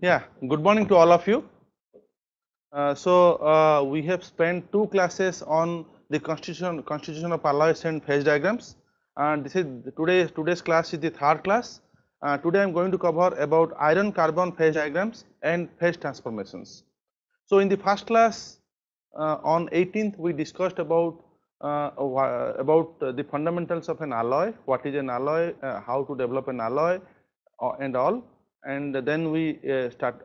Yeah, good morning to all of you. We have spent two classes on the constitution of alloys and phase diagrams, and this is today's class is the third class. Today I am going to cover about iron carbon phase diagrams and phase transformations. So in the first class on 18th we discussed about the fundamentals of an alloy, what is an alloy, how to develop an alloy, and all. And then we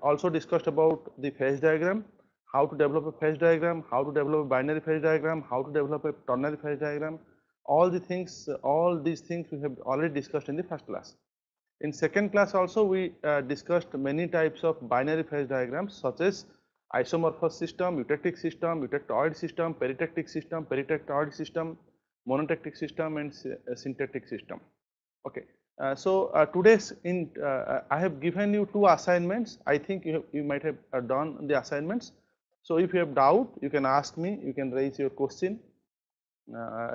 also discussed about the phase diagram, how to develop a phase diagram, how to develop a binary phase diagram, how to develop a ternary phase diagram. All these things we have already discussed in the first class. In second class also we discussed many types of binary phase diagrams such as isomorphous system, eutectic system, eutectoid system, peritectic system, peritectoid system, monotectic system, and syntectic system. Okay. Today's I have given you two assignments. I think you might have done the assignments. So if you have doubt, you can ask me. You can raise your question,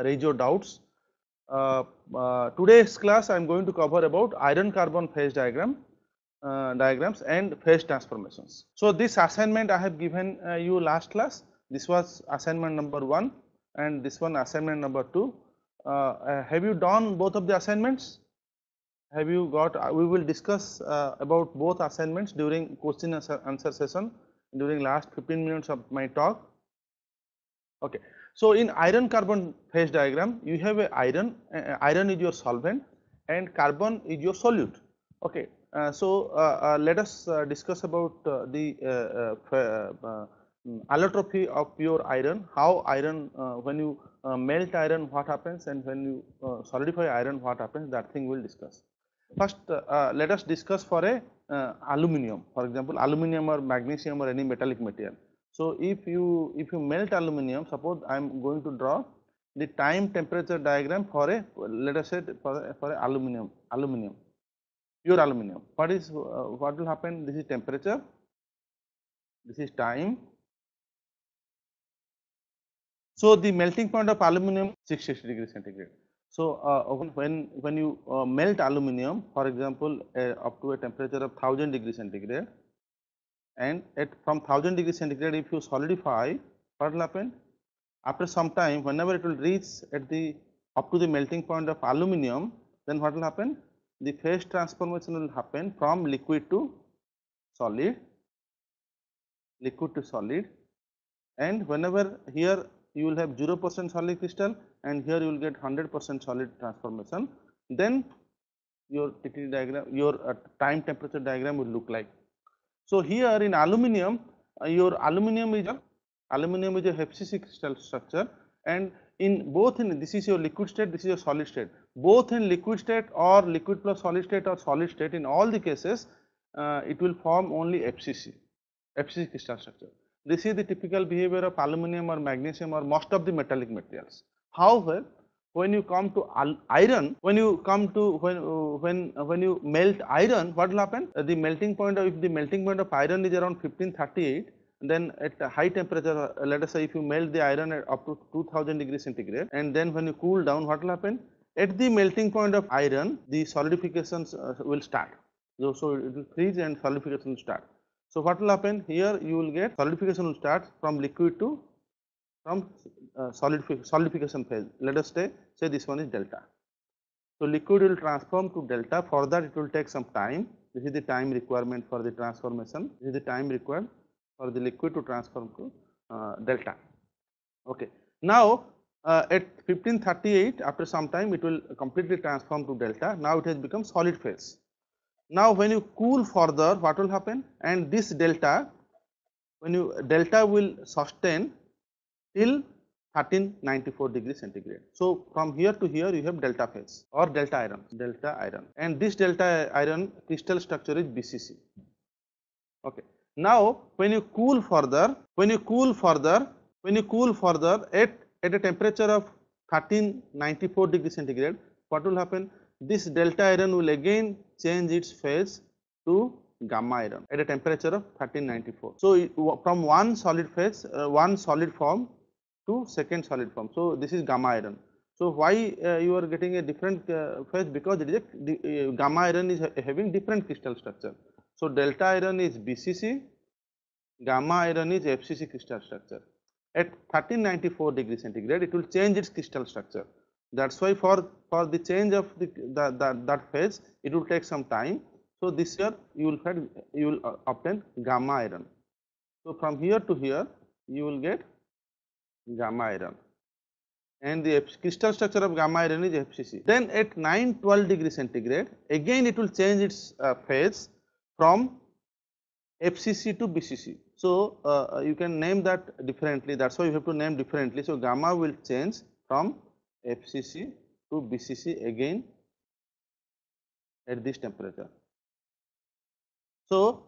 raise your doubts. Today's class I am going to cover about iron carbon phase diagrams and phase transformations. So this assignment I have given you last class. This was assignment number 1 and this one assignment number 2. Have you done both of the assignments? Have you got? We will discuss about both assignments during question answer session during last 15 minutes of my talk. Okay. So in iron carbon phase diagram, you have a iron. Iron is your solvent, and carbon is your solute. Okay. Let us discuss about the allotropy of pure iron. How iron, when you melt iron, what happens, and when you solidify iron, what happens. That thing we'll discuss. First, let us discuss for a aluminum. For example, aluminum or magnesium or any metallic material. So if you melt aluminum, suppose I am going to draw the time temperature diagram for a, let us say for a aluminum, pure aluminum. What will happen? This is temperature, this is time. So the melting point of aluminum 660 degrees centigrade. So when you melt aluminum, for example, up to a temperature of 1000 degrees centigrade, and from 1000 degrees centigrade, if you solidify, what will happen? After some time, whenever it will reach up to the melting point of aluminum, then what will happen? The phase transformation will happen from liquid to solid, and whenever here you will have 0% solid crystal and here you will get 100% solid transformation, then your TTD diagram, your time temperature diagram will look like. So here in aluminum, your aluminum is a FCC crystal structure, and in both this is your liquid state, this is your solid state. Both in liquid state or liquid plus solid state or solid state, in all the cases, it will form only FCC crystal structure. This is the typical behavior of aluminum or magnesium or most of the metallic materials. However, when you come to iron, when you melt iron, what will happen? If the melting point of iron is around 1538, then at a high temperature, let us say if you melt the iron at up to 2000 degrees centigrade, and then when you cool down, what will happen? At the melting point of iron, the solidifications will start. So it will freeze and solidification will start. So what will happen here? You will get solidification will start from liquid to solidification phase. Let us say this one is delta. So liquid will transform to delta. For that, it will take some time. This is the time requirement for the transformation. This is the time required for the liquid to transform to delta. Okay. Now at 1538, after some time, it will completely transform to delta. Now it has become solid phase. Now when you cool further, what will happen? And this delta, delta will sustain till 1394 degrees centigrade. So from here to here you have delta phase or delta iron, and this delta iron crystal structure is BCC. Okay. Now when you cool further at a temperature of 1394 degrees centigrade, what will happen? This delta iron will again change its phase to gamma iron at a temperature of 1394. So from one solid phase, one solid form to second solid form. So this is gamma iron. So why you are getting a different phase? Because it is gamma iron is having different crystal structure. So delta iron is BCC, gamma iron is FCC crystal structure. At 1394 degree centigrade, it will change its crystal structure. That's why for the change of that phase, it will take some time. So this year you will obtain gamma iron. So from here to here, you will get gamma iron, and the crystal structure of gamma iron is FCC. Then at 912 degree centigrade, again it will change its phase from FCC to BCC. So you can name that differently. That's why you have to name differently. So gamma will change from FCC to BCC again at this temperature. So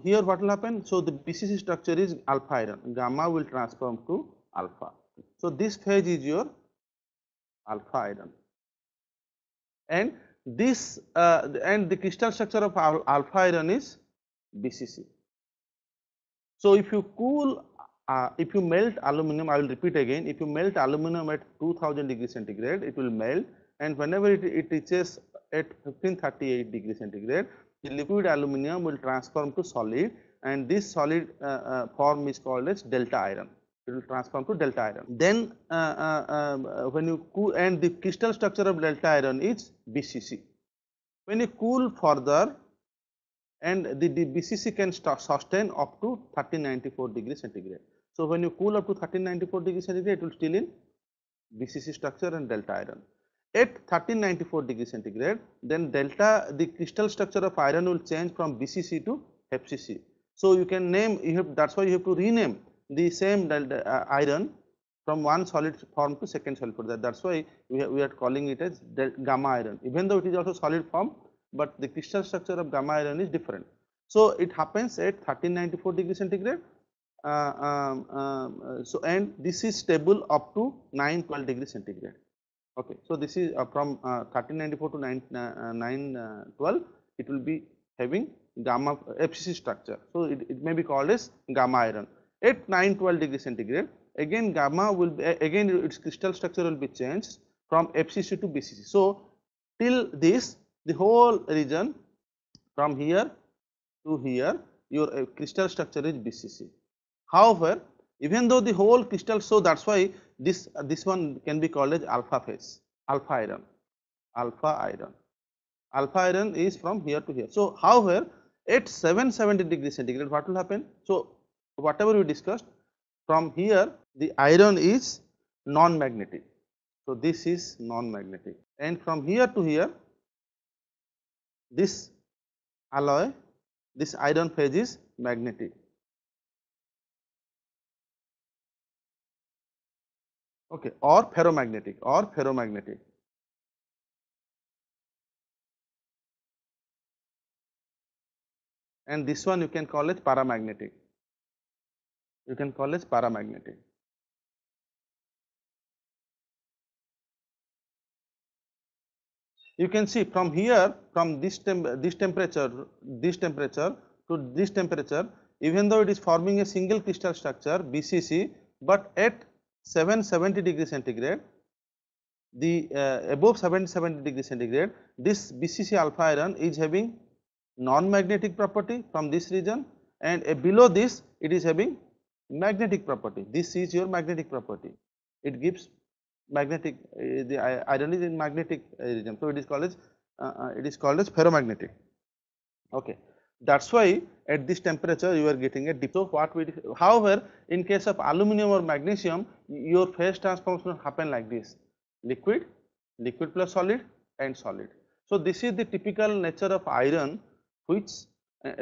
here what will happen? So the BCC structure is alpha iron. Gamma will transform to alpha. So this phase is your alpha iron, and this and the crystal structure of alpha iron is BCC. So if you if you melt aluminum, I will repeat again, if you melt aluminum at 2000 degree centigrade, it will melt, and whenever it reaches at 1538 degree centigrade, the liquid aluminum will transform to solid, and this solid form is called as delta iron. It will transform to delta iron. Then when you cool, and the crystal structure of delta iron is BCC. When you cool further, and the BCC can sustain up to 1394 degree centigrade. So when you cool up to 1394 degree centigrade, it will still in BCC structure and delta iron. At 1394 degree centigrade, then the crystal structure of iron will change from BCC to FCC. So you can name, that's why you have to rename the same iron from one solid form to second solid form. That's why we are calling it as gamma iron, even though it is also solid form, but the crystal structure of gamma iron is different. So it happens at 1394 degree centigrade. And this is stable up to 912 degree centigrade. Okay, so this is from 1394 to 912. It will be having gamma FCC structure. So it may be called as gamma iron. At 912 degree centigrade, again gamma will be, again its crystal structure will be changed from FCC to BCC. So till this, the whole region from here to here, your crystal structure is BCC. However, even though the whole crystal, so that's why this one can be called as alpha phase, alpha iron. Alpha iron is from here to here. So however, at 770 degree centigrade, what will happen? So whatever we discussed, from here the iron is non-magnetic. So this is non-magnetic, and from here to here, this alloy, this iron phase is magnetic. Okay, or ferromagnetic, and this one you can call it paramagnetic. You can call it paramagnetic. You can see from here, from this temperature to this temperature, even though it is forming a single crystal structure BCC, but at 770 degree centigrade, the above 770 degree centigrade, this BCC alpha iron is having non-magnetic property from this region, and below this it is having magnetic property. This is your magnetic property. It gives magnetic, the iron is in magnetic region, so it is called as ferromagnetic. Okay, that's why at this temperature you are getting a dip. So what we, however, in case of aluminum or magnesium, your phase transformation will happen like this: liquid plus solid, and solid. So this is the typical nature of iron, which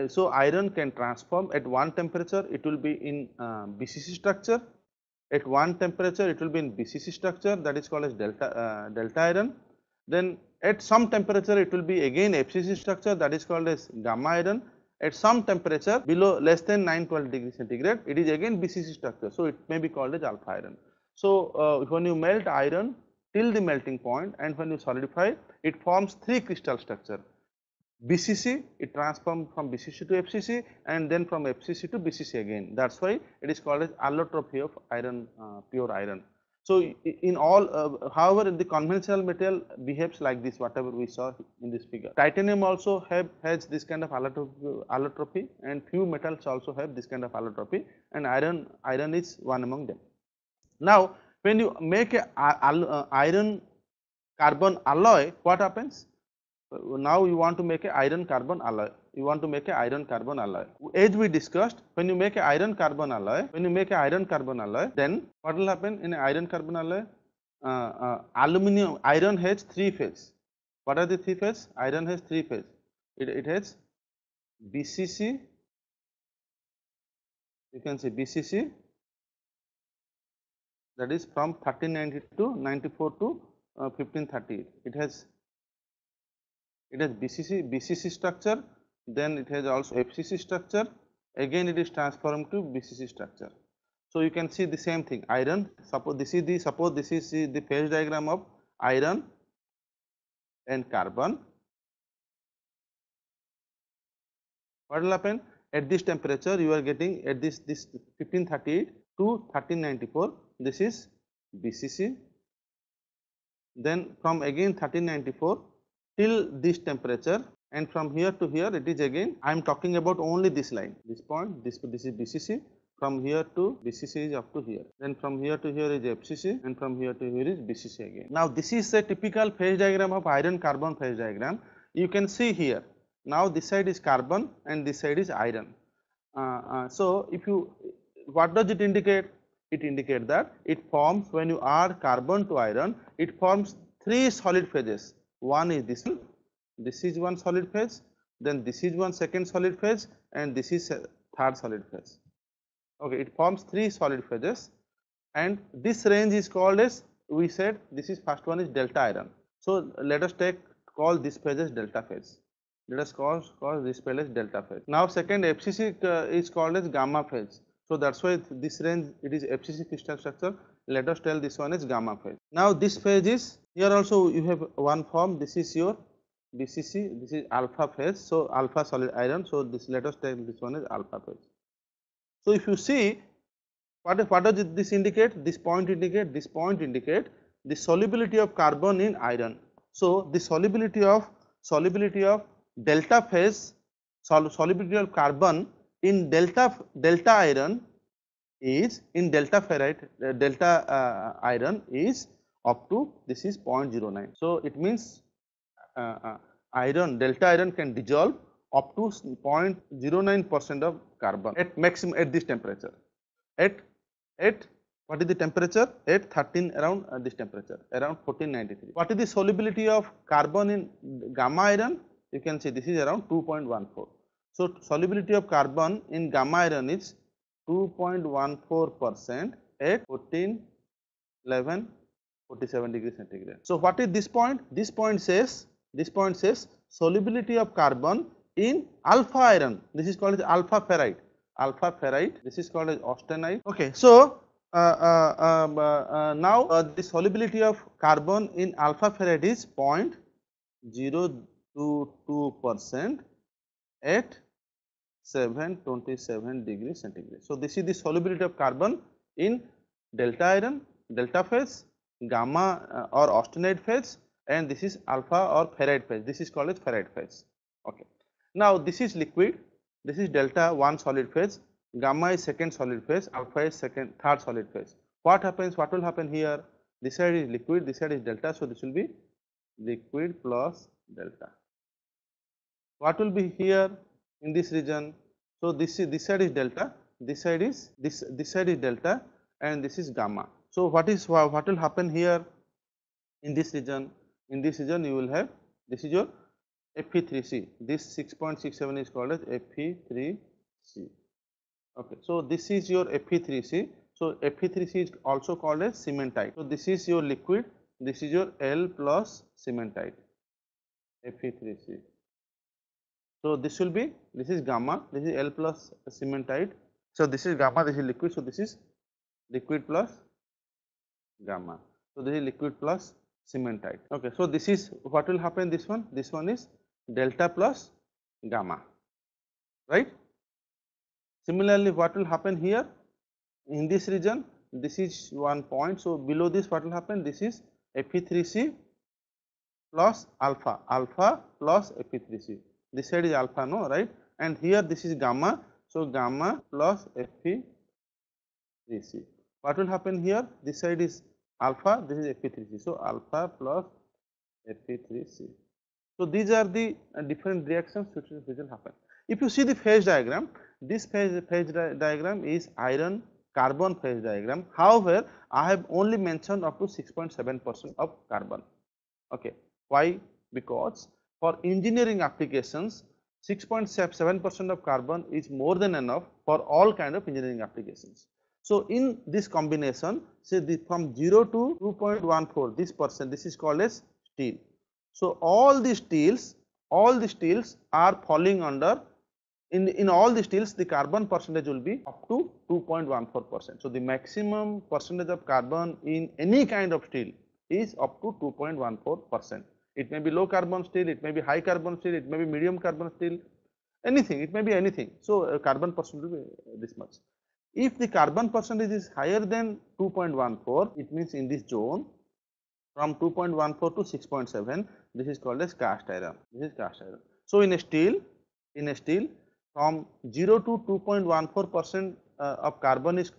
so iron can transform at one temperature. It will be in BCC structure. At one temperature, it will be in BCC structure, that is called as delta iron. Then at some temperature, it will be again FCC structure, that is called as gamma iron. At some temperature below less than 912 degree centigrade, it is again BCC structure, so it may be called as alpha iron. So when you melt iron till the melting point, and when you solidify, it forms three crystal structure. BCC, it transforms from BCC to FCC, and then from FCC to BCC again. That's why it is called as allotropy of iron, pure iron. So in all, however, the conventional material behaves like this, whatever we saw in this figure. Titanium also has this kind of allotropy, and few metals also have this kind of allotropy, and iron is one among them. Now, when you make a iron carbon alloy, what happens? Now you want to make a iron carbon alloy. You want to make a iron carbon alloy. As we discussed, when you make a iron carbon alloy, then what will happen in an iron carbon alloy? Iron has three phases. What are the three phases? Iron has three phases. It has BCC. You can say BCC, that is from 1390 to 94 to 1530. It has BCC structure, then it has also FCC structure, again it is transformed to BCC structure. So you can see the same thing, iron, suppose this is the phase diagram of iron and carbon. What will happen? At this temperature you are getting, at this 1538 to 1394, this is BCC, then from again 1394 till this temperature, and from here to here it is again, I am talking about only this line, this point, this is BCC, from here to BCC is up to here, then from here to here is FCC, and from here to here is BCC again. Now this is a typical phase diagram of iron carbon phase diagram. You can see here, now this side is carbon and this side is iron. So if you, what does it indicate? It indicates that it forms, when you add carbon to iron, it forms three solid phases. One is this is one solid phase, then this is one second solid phase, and this is a third solid phase. Okay, it forms three solid phases, and this range is called as, we said this is first one is delta iron. So let us call this phase as delta phase. Let us call this phase as delta phase. Now second FCC is called as gamma phase. So that's why this range, it is FCC crystal structure. Let us tell this one is gamma phase. Now this phase is, here also you have one form, this is your BCC, this is alpha phase. So alpha solid iron. So this, let us tell this one is alpha phase. So if you see, what does this indicate? This point indicate the solubility of carbon in iron. So the solubility of delta phase, solubility of carbon in delta iron is, in delta ferrite, iron is up to, this is 0.09. So it means delta iron can dissolve up to 0.09% of carbon at maximum, at this temperature. At what is the temperature? At 13, around this temperature, around 1493. What is the solubility of carbon in gamma iron? You can see this is around 2.14. So solubility of carbon in gamma iron is 2.14% at 1411 47 degrees centigrade. So what is this point? This point says solubility of carbon in alpha iron. This is called as alpha ferrite. This is called as austenite. Okay, so now the solubility of carbon in alpha ferrite is 0.022% at 727 degrees centigrade. So this is the solubility of carbon in delta iron, delta phase, gamma or austenite phase, and this is alpha or ferrite phase. This is called as ferrite phase. Okay. Now this is liquid. This is delta, one solid phase, gamma is second solid phase, alpha is third solid phase. What happens? What will happen here? This side is liquid, this side is delta, so this will be liquid plus delta. What will be here in this region? So this side is delta, this side is delta, and this is gamma. So what will happen here in this region? In this region you will have, this is your Fe3C. This 6.67 is called as Fe3C. Okay, so this is your Fe3C. So Fe3C is also called as cementite. So this is your liquid, this is your L plus cementite, Fe3C. So this will be, this is gamma, this is L plus cementite. So this is gamma, this is liquid. So this is liquid plus gamma. So this is liquid plus cementite. Okay, so this is what will happen. This one is delta plus gamma, right? Similarly, what will happen here in this region? this is one point. So below this what will happen? This is Fe3C plus alpha, alpha plus Fe3C. This side is alpha, no, right? And here this is gamma. So gamma plus Fe3C. What will happen here? This side is alpha, this is Fe3C. So alpha plus Fe3C. So these are the different reactions which will happen. If you see the phase diagram, this phase diagram is iron carbon phase diagram. However, I have only mentioned up to 6.7% of carbon. Okay, why? Because for engineering applications, 6.7% of carbon is more than enough for all kind of engineering applications. So in this combination, say from 0 to 2.14, this percent, this is called as steel. So all the steels are falling under, in all the steels the carbon percentage will be up to 2.14%. So the maximum percentage of carbon in any kind of steel is up to 2.14%. It may be low carbon steel, it may be high carbon steel, it may be medium carbon steel, anything, it may be anything. So carbon percentage will be this much. If the carbon percentage is higher than 2.14, it means in this zone from 2.14 to 6.7, this is called as cast iron. This is cast iron. So in a steel from 0 to 2.14% of carbon is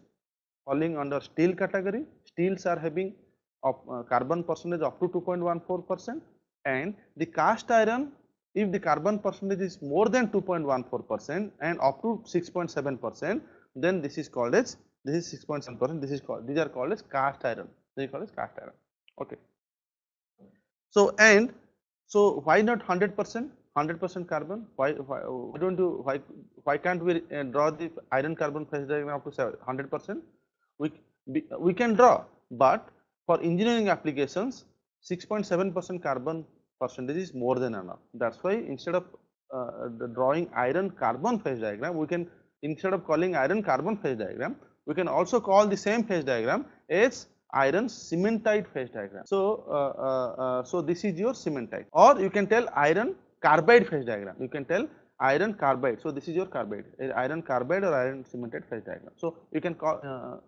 falling under steel category. Steels are having carbon percentage up to 2.14%, and the cast iron, if the carbon percentage is more than 2.14% and up to 6.7%, then this is called as, this is 6.7%. This is called, these are called as cast iron. They are called as cast iron. Okay. So and so why not 100%? 100% carbon? Why don't you, why can't we draw the iron carbon phase diagram up to 100%? We can draw, but for engineering applications, 6.7% carbon percentage is more than enough. That's why instead of drawing iron carbon phase diagram, we can, instead of calling iron carbon phase diagram, we can also call the same phase diagram as iron cementite phase diagram. So so this is your cementite, or you can tell iron carbide phase diagram. You can tell iron carbide. So this is your carbide, iron carbide or iron cementite phase diagram. So you can call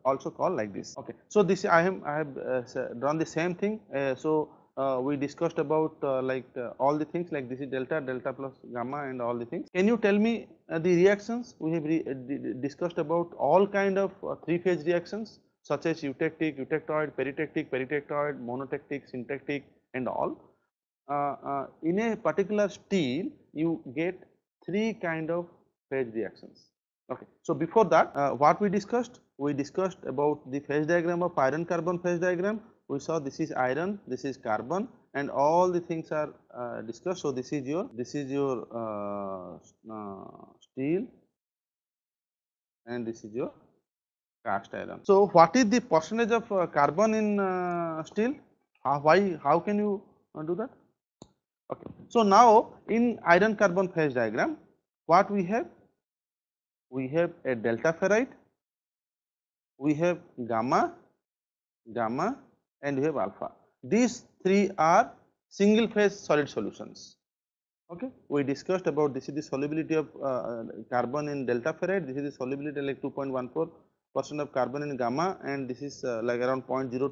also call like this. Okay. So this I have drawn the same thing. We discussed about all the things, like this is delta, delta plus gamma and all the things. Can you tell me the reactions? We have discussed about all kind of three-phase reactions such as eutectic, eutectoid, peritectic, peritectoid, monotectic, syntectic and all. In a particular steel, you get three kind of phase reactions. Okay. So before that, what we discussed? We discussed about the phase diagram of iron carbon phase diagram. We saw this is iron, this is carbon, and all the things are discussed. So this is your steel, and this is your cast iron. So what is the percentage of carbon in steel? How can you do that? Okay. So now in iron carbon phase diagram, what we have? We have a delta ferrite, we have gamma, and we have alpha. These three are single phase solid solutions. Okay. We discussed about, this is the solubility of carbon in delta ferrite, this is the solubility like 2.14% of carbon in gamma, and this is like around 0.02 to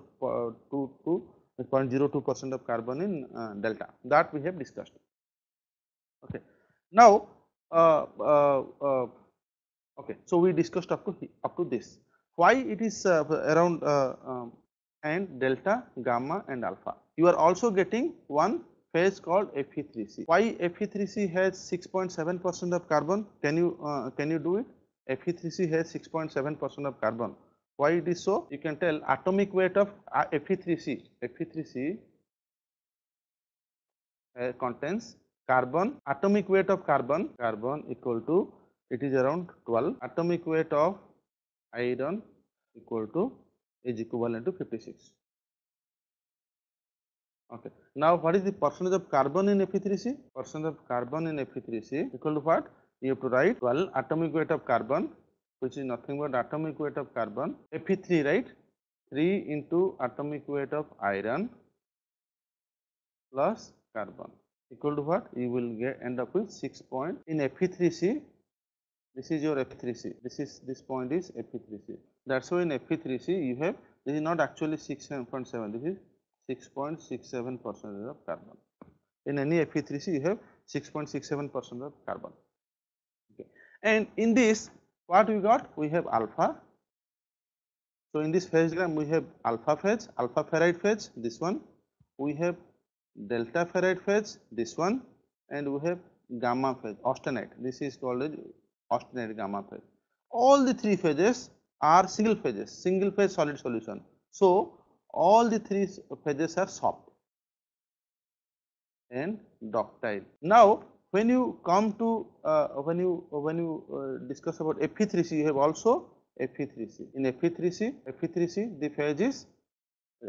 0.02% of carbon in delta. That we have discussed. Okay. Now, okay. So we discussed up to this. Why it is around and delta, gamma, and alpha. You are also getting one phase called Fe3C. Why Fe3C has 6.7% of carbon? Can you do it? Fe3C has 6.7% of carbon. Why it is so? You can tell atomic weight of Fe3C. Fe3C contains carbon. Atomic weight of carbon equal to, it is around 12. Atomic weight of iron equal to, is equivalent to 56. Okay. Now what is the percentage of carbon in Fe3C? Percentage of carbon in Fe3C equal to what? You have to write 12 atomic weight of carbon, which is nothing but atomic weight of carbon, Fe3, right? 3 into atomic weight of iron plus carbon equal to what? You will end up with 6 point. In Fe3C, This is your Fe3C. This point is Fe3C. That's why in Fe3C you have, this is not actually 6.7. This is 6.67% of carbon. In any Fe3C you have 6.67% of carbon. Okay. And in this, what we got? We have alpha. So in this phase diagram we have alpha phase, alpha ferrite phase, this one. We have delta ferrite phase, this one, and we have gamma phase, austenite. This is called as austenite gamma phase. All the three phases are single phases, single phase solid solution. So all the three phases are soft and ductile. Now when you come to discuss about Fe3C, you have also Fe3C. In Fe3C the phase is,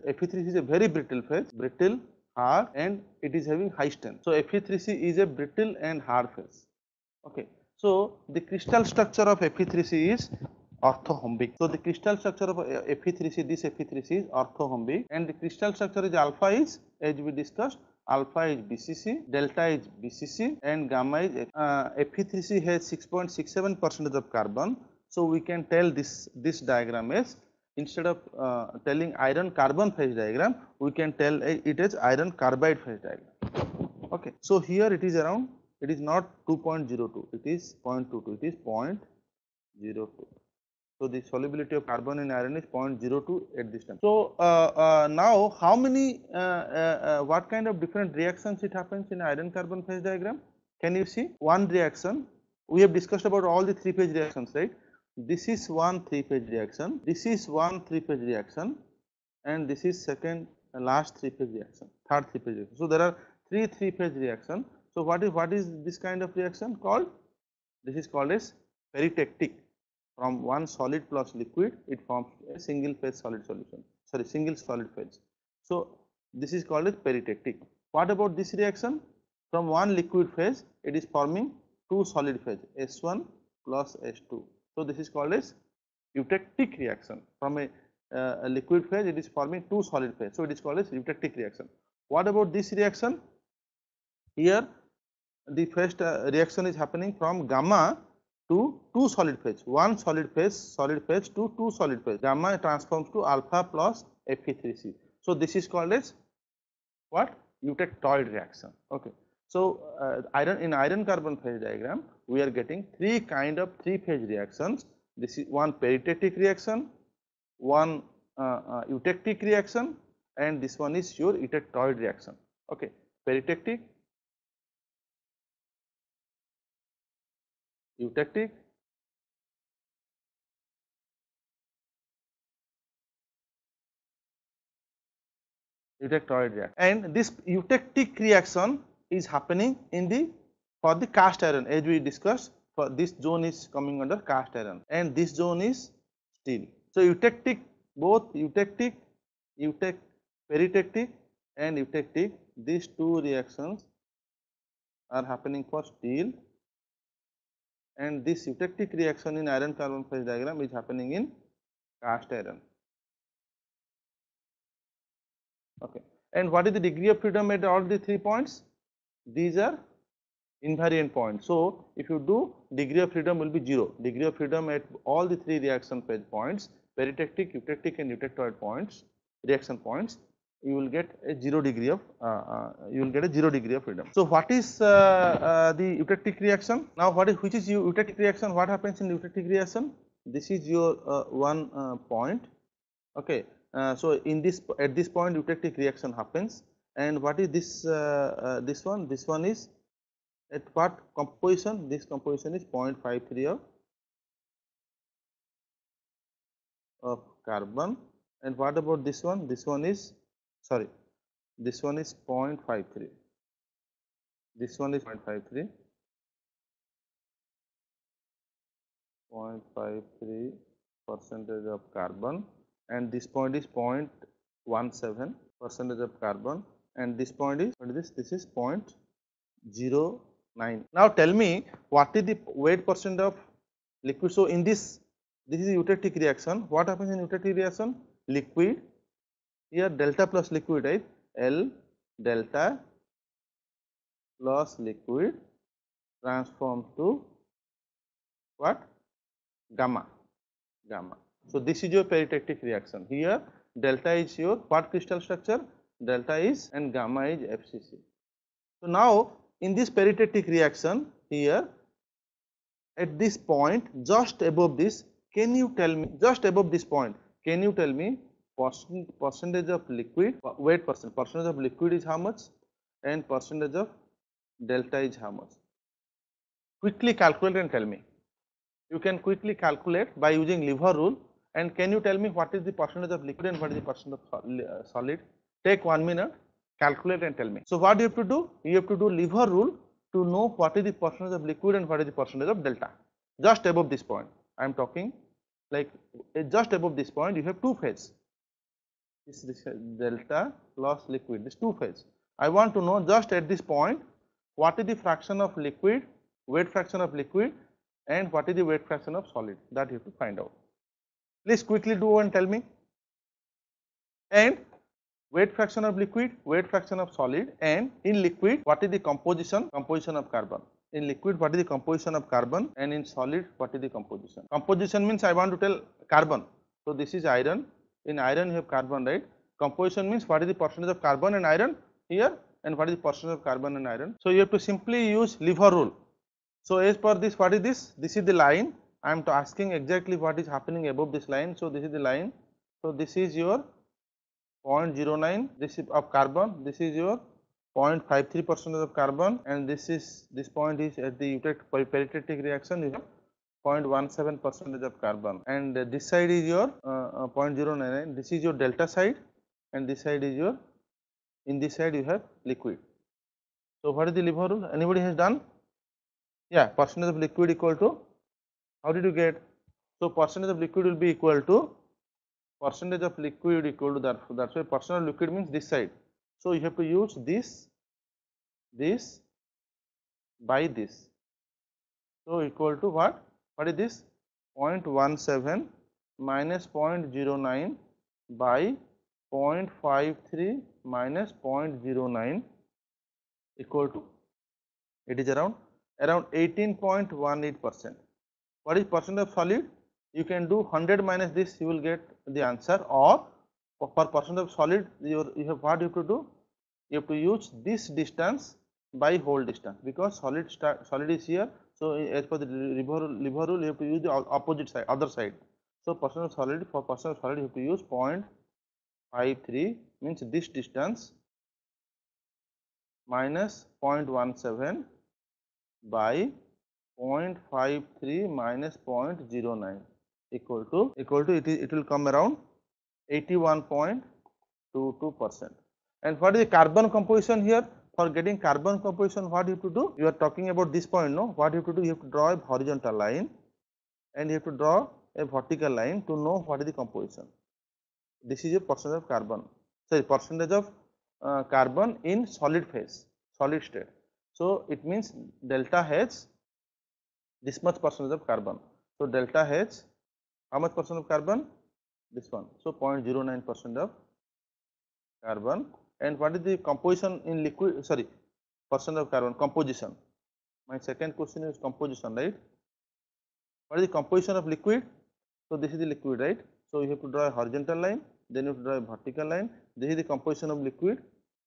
Fe3C is a very brittle phase, brittle, hard, and it is having high strength. So Fe3C is a brittle and hard phase. Okay. So the crystal structure of Fe3C is orthorhombic. So the crystal structure of Fe3C, this Fe3C is orthorhombic, and the crystal structure is alpha is, as we discussed, alpha is BCC, delta is BCC, and gamma is Fe3C has 6.67% of carbon. So we can tell this diagram as, instead of telling iron carbon phase diagram, we can tell it as iron carbide phase diagram. Okay. So here it is around, it is not 2.02, it is 0.22, it is 0.02. So the solubility of carbon in iron is 0.02 at this time. So now how many, what kind of different reactions it happens in iron carbon phase diagram? Can you see? One reaction, we have discussed about all the three phase reactions, right? This is one three phase reaction, this is one three phase reaction, and this is second last three phase reaction, third three phase reaction. So there are three phase reaction. So what is this kind of reaction called? This is called as peritectic. From one solid plus liquid, it forms a single phase solid solution, sorry, single solid phase. So this is called as peritectic. What about this reaction? From one liquid phase, it is forming two solid phase, S1 plus S2. So this is called as eutectic reaction. From a liquid phase, it is forming two solid phase. So it is called as eutectic reaction. What about this reaction? Here the first reaction is happening from gamma to two solid phase, one solid phase to two solid phase. Gamma transforms to alpha plus Fe3C. So this is called as what? Eutectoid reaction. Okay. So in iron carbon phase diagram, we are getting three phase reactions. This is one peritectic reaction, one eutectic reaction, and this one is your eutectoid reaction. Okay. Peritectic, eutectic, eutectoid reaction. And this eutectic reaction is happening in the, for the cast iron, as we discussed. For this zone is coming under cast iron, and this zone is steel. So eutectic, both eutectic, peritectic and eutectic, these two reactions are happening for steel, and this eutectic reaction in iron carbon phase diagram is happening in cast iron. Okay. And what is the degree of freedom at all the 3 points? These are invariant points. So if you do, degree of freedom will be 0. Degree of freedom at all the 3 reaction phase points, peritectic, eutectic and eutectoid points, reaction points, you will get a 0 degree of freedom. So what is the eutectic reaction? Now which is eutectic reaction? What happens in eutectic reaction? This is your one point. Okay. So in this, at this point, eutectic reaction happens. And what is this? This one is at what composition? This composition is 0.53 of carbon. And what about this one? This one is, sorry, this one is 0.53. This one is 0.53. 0.53% of carbon, and this point is 0.17% of carbon, and this point is, this is 0.09. Now tell me, what is the weight percent of liquid? So in this is eutectic reaction. What happens in eutectic reaction? Liquid, here delta plus liquid, right? L delta plus liquid transforms to what? Gamma. Gamma. So this is your peritectic reaction. Here delta is your what crystal structure? Delta is and gamma is FCC. So now in this peritectic reaction here at this point just above this, can you tell me just above this point, can you tell me percentage of liquid, weight percentage of liquid is how much and percentage of delta is how much? Quickly calculate and tell me. You can quickly calculate by using lever rule, and can you tell me what is the percentage of liquid and what is the percentage of solid? Take 1 minute, calculate and tell me. So what you have to do? You have to do lever rule to know what is the percentage of liquid and what is the percentage of delta. Just above this point, I am talking like just above this point you have two phase. This is delta plus liquid, this two phase. I want to know just at this point what is the fraction of liquid, weight fraction of liquid, and what is the weight fraction of solid, that you have to find out. Please quickly do and tell me. And weight fraction of liquid, weight fraction of solid, and in liquid what is the composition of carbon. In liquid what is the composition of carbon, and in solid what is the composition. Composition means I want to tell carbon. So this is iron. In iron you have carbon, right? Composition means what is the percentage of carbon and iron here, and what is the percentage of carbon and iron. So you have to simply use lever rule. So as per this, what is this? This is the line. I am asking exactly what is happening above this line. So this is the line. So this is your 0.09. This is of carbon. This is your 0.53% of carbon, and this point is at the peritectic reaction. You have 0.17% of carbon, and this side is your 0.099. This is your delta side, and this side is your, in this side you have liquid. So what is the lever rule? Anybody has done? Yeah, percentage of liquid equal to, how did you get? So percentage of liquid will be equal to percentage of liquid equal to that. So that's why percentage of liquid means this side. So you have to use this by this. So equal to what? What is this? 0.17 minus 0.09 by 0.53 minus 0.09 equal to, it is around 18.18%. What is percent of solid? You can do 100 minus this, you will get the answer. Or for percent of solid, you have what you have to do? You have to use this distance by whole distance, because solid is here. So as per the lever rule, you have to use the opposite side, other side. So percent of solid, for percent of solid you have to use 0.53, means this distance, minus 0.17 by 0.53 minus 0.09 equal to it will come around 81.22%. And what is the carbon composition here? For getting carbon composition, what you have to do? You are talking about this point, no? What you have to do? You have to draw a horizontal line, and you have to draw a vertical line to know what is the composition. This is your percentage of carbon. Sorry, percentage of carbon in solid phase, solid state. So it means delta H, this much percentage of carbon. So delta H, how much percent of carbon? This one. So 0.09% of carbon. And what is the composition in liquid? Sorry, percent of carbon composition. My second question is composition, right? What is the composition of liquid? So this is the liquid, right? So you have to draw a horizontal line, then you have to draw a vertical line. This is the composition of liquid.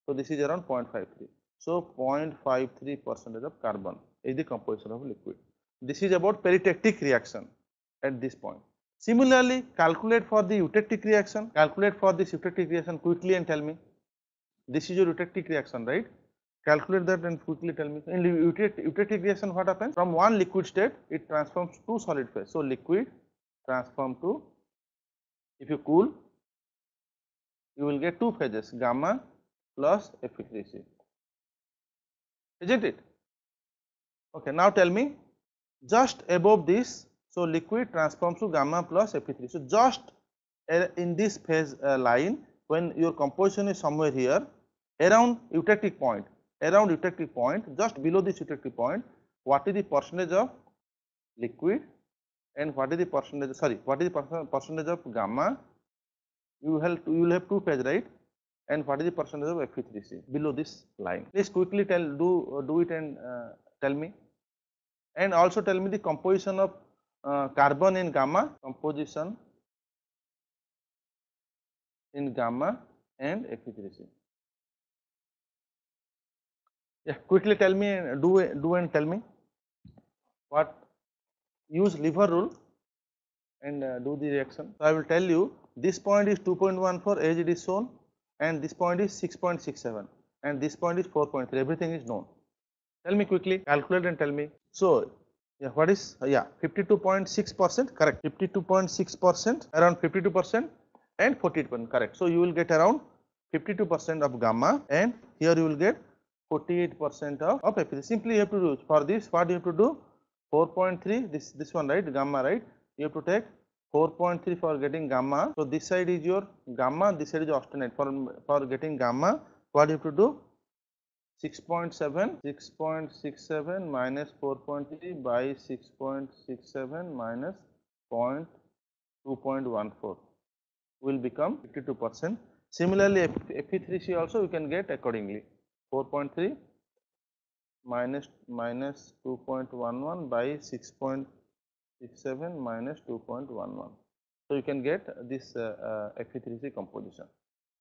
So this is around 0.53. So 0.53% of carbon is the composition of liquid. This is about peritectic reaction at this point. Similarly, calculate for the eutectic reaction. Calculate for this eutectic reaction quickly and tell me. This is your eutectic reaction, right? Calculate that and quickly tell me. In eutectic reaction, what happens? From one liquid state, it transforms to solid phase. So liquid transform to, if you cool, you will get two phases, gamma plus Fe3C. Isn't it? Okay, now tell me, just above this, so liquid transforms to gamma plus Fe3. So just in this phase line, when your composition is somewhere here, around eutectic point, just below this eutectic point, what is the percentage of liquid and what is the percentage, what is the percentage of gamma? You will have two phase, right? And what is the percentage of Fe3C below this line? Please quickly do it and tell me. And also tell me the composition of carbon in gamma, composition in gamma and Fe3C. Yeah, quickly tell me, do and tell me what, use lever rule and do the reaction. So I will tell you, this point is 2.14 as it is shown, and this point is 6.67, and this point is 4.3. Everything is known. Tell me quickly, calculate and tell me. So yeah, what is 52.6%, correct? 52.6%, around 52%, and 48%, correct. So you will get around 52% of gamma, and here you will get 48% of Fe3. Simply you have to do for this. What you have to do? 4.3, this one, right? Gamma, right? You have to take 4.3 for getting gamma. So this side is your gamma, this side is obstinate. For getting gamma, what you have to do? 6.67 minus 4.3 by 6.67 minus 2.14 will become 52%. Similarly, Fe3C also you can get accordingly. 4.3 minus 2.11 by 6.67 minus 2.11. So you can get this Fe3C composition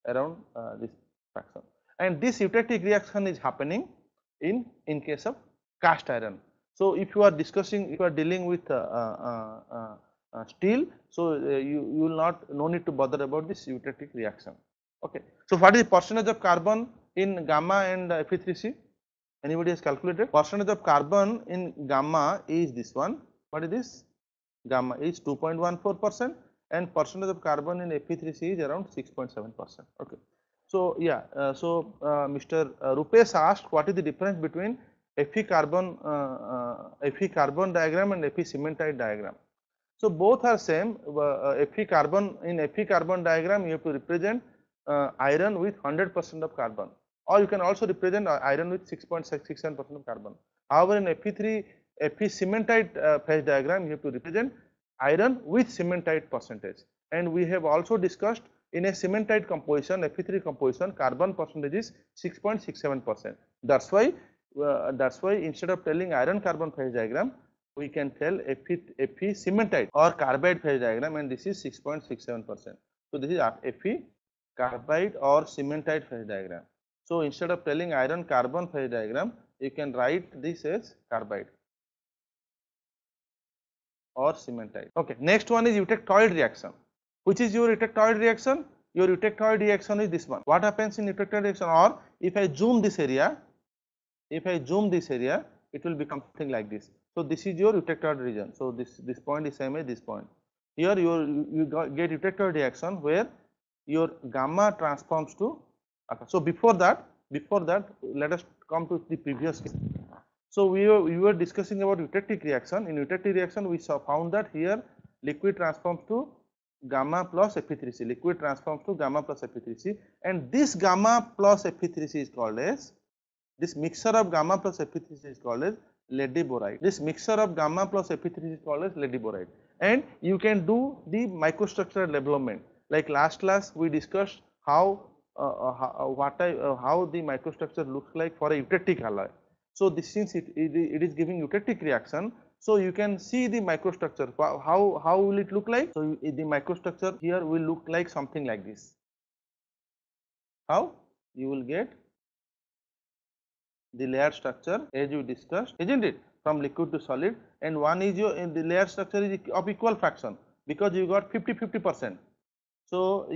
around this fraction. And this eutectic reaction is happening in case of cast iron. So if you are discussing, if you are dealing with steel, so you will no need to bother about this eutectic reaction. Okay. So what is percentage of carbon in gamma and Fe3C? Anybody has calculated? Percentage of carbon in gamma is this one. What is this? Gamma is 2.14%, and percentage of carbon in Fe3C is around 6.7%. Okay. So yeah, Mr. Rupesh asked what is the difference between Fe carbon diagram and Fe cementite diagram. So both are same. Fe carbon, in Fe carbon diagram you have to represent iron with 100% of carbon, or you can also represent iron with 6.67% of carbon. However, in Fe3 Fe cementite phase diagram you have to represent iron with cementite percentage, and we have also discussed in a cementite composition, Fe3 composition, carbon percentage is 6.67%. That's why instead of telling iron carbon phase diagram, we can tell Fe cementite or carbide phase diagram, and this is 6.67%. So this is Fe carbide or cementite phase diagram. So instead of telling iron carbon phase diagram, you can write this as carbide or cementite. Okay, next one is eutectoid reaction. Which is your eutectoid reaction? Your eutectoid reaction is this one. What happens in eutectoid reaction? Or if I zoom this area, it will become something like this. So this is your eutectoid region. So this point is same as this point. Here you get eutectoid reaction where your gamma transforms to. So before that, let us come to the previous case. So we were discussing about eutectic reaction. In eutectic reaction, we found that here liquid transforms to gamma plus Fe3C. Liquid transforms to gamma plus Fe3C, and this gamma plus Fe3C is called as, this mixture of gamma plus Fe3C is called as lead boride. This mixture of gamma plus Fe3C is called as lead boride, and you can do the microstructural development. Like last class we discussed how the microstructure looks like for a eutectic alloy. So this, since it is giving eutectic reaction, so you can see the microstructure. How will it look like? So the microstructure here will look like something like this. How? You will get the layer structure as you discussed, isn't it? From liquid to solid, and one is the layer structure is of equal fraction because you got 50-50%. So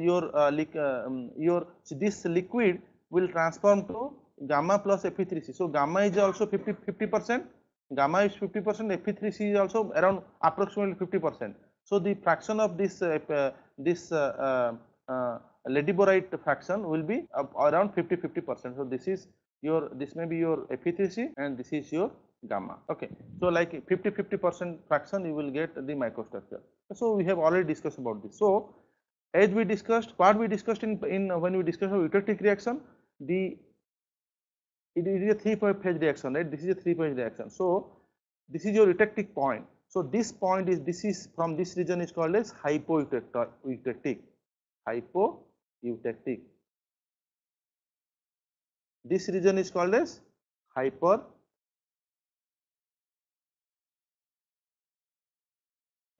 this liquid will transform to gamma plus Fe3C. So gamma is also 50%. Gamma is 50%. Fe3C is also around approximately 50%. So the fraction of this lead boride fraction will be around 50-50%. So this may be your Fe3C, and this is your gamma. Okay. So like 50-50% fraction you will get the microstructure. So we have already discussed about this. So as we discussed, what we discussed in when we discussed eutectic reaction, it is a three-phase reaction, right? This is a three-phase reaction. So this is your eutectic point. So this point is from this region is called as hypoeutectic. Hypoeutectic. This region is called as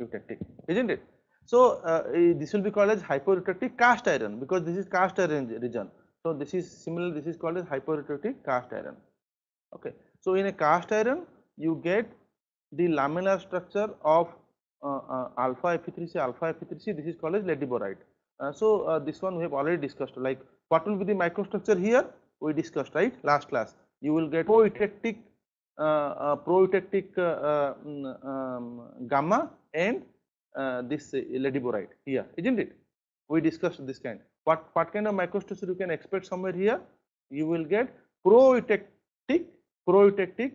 eutectic, isn't it? So this will be called as hypoeutectic cast iron because this is cast iron region. So this is similar. This is called as hypoeutectic cast iron. Okay. So in a cast iron, you get the laminar structure of alpha Fe3C, alpha Fe3C. This is called as lateborite. So this one we have already discussed. Like what will be the microstructure here? We discussed, right, last class. You will get proeutectic gamma and this lateborite here, isn't it? We discussed this kind. What kind of microstructure you can expect somewhere here? You will get proeutectic Fe3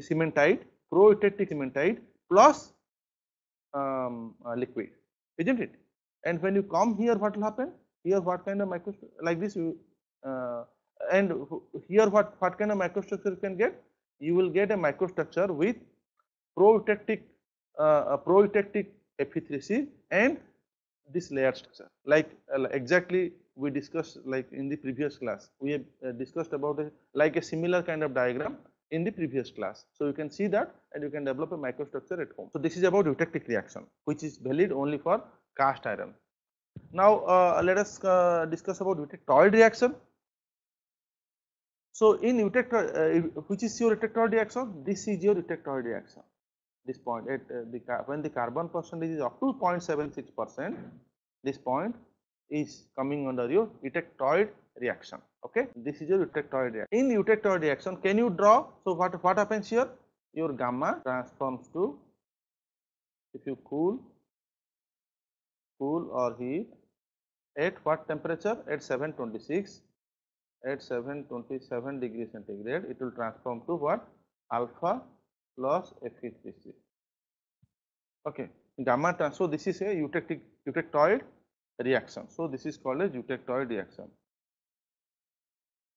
cementite, proeutectic cementite plus liquid, isn't it? And when you come here, what will happen? Here, what kind of microstructure like this? And here, what kind of microstructure you can get? You will get a microstructure with proeutectic Fe3C and this layered structure. Like exactly we discussed like in the previous class. We have discussed about like a similar kind of diagram in the previous class. So you can see that and you can develop a microstructure at home. So this is about eutectic reaction, which is valid only for cast iron. Now let us discuss about eutectoid reaction. So in which is your eutectoid reaction? This is your eutectoid reaction. This point at when the carbon percentage is up to 0.76%, this point is coming under your eutectoid reaction. Okay, this is your eutectoid reaction. In eutectoid reaction, can you draw? So what happens here? Your gamma transforms to, if you cool or heat at what temperature? At 726. At 727 degrees centigrade, it will transform to what? Alpha plus Fe3C. Okay, gamma trans. So this is a eutectoid reaction. So this is called as eutectoid reaction.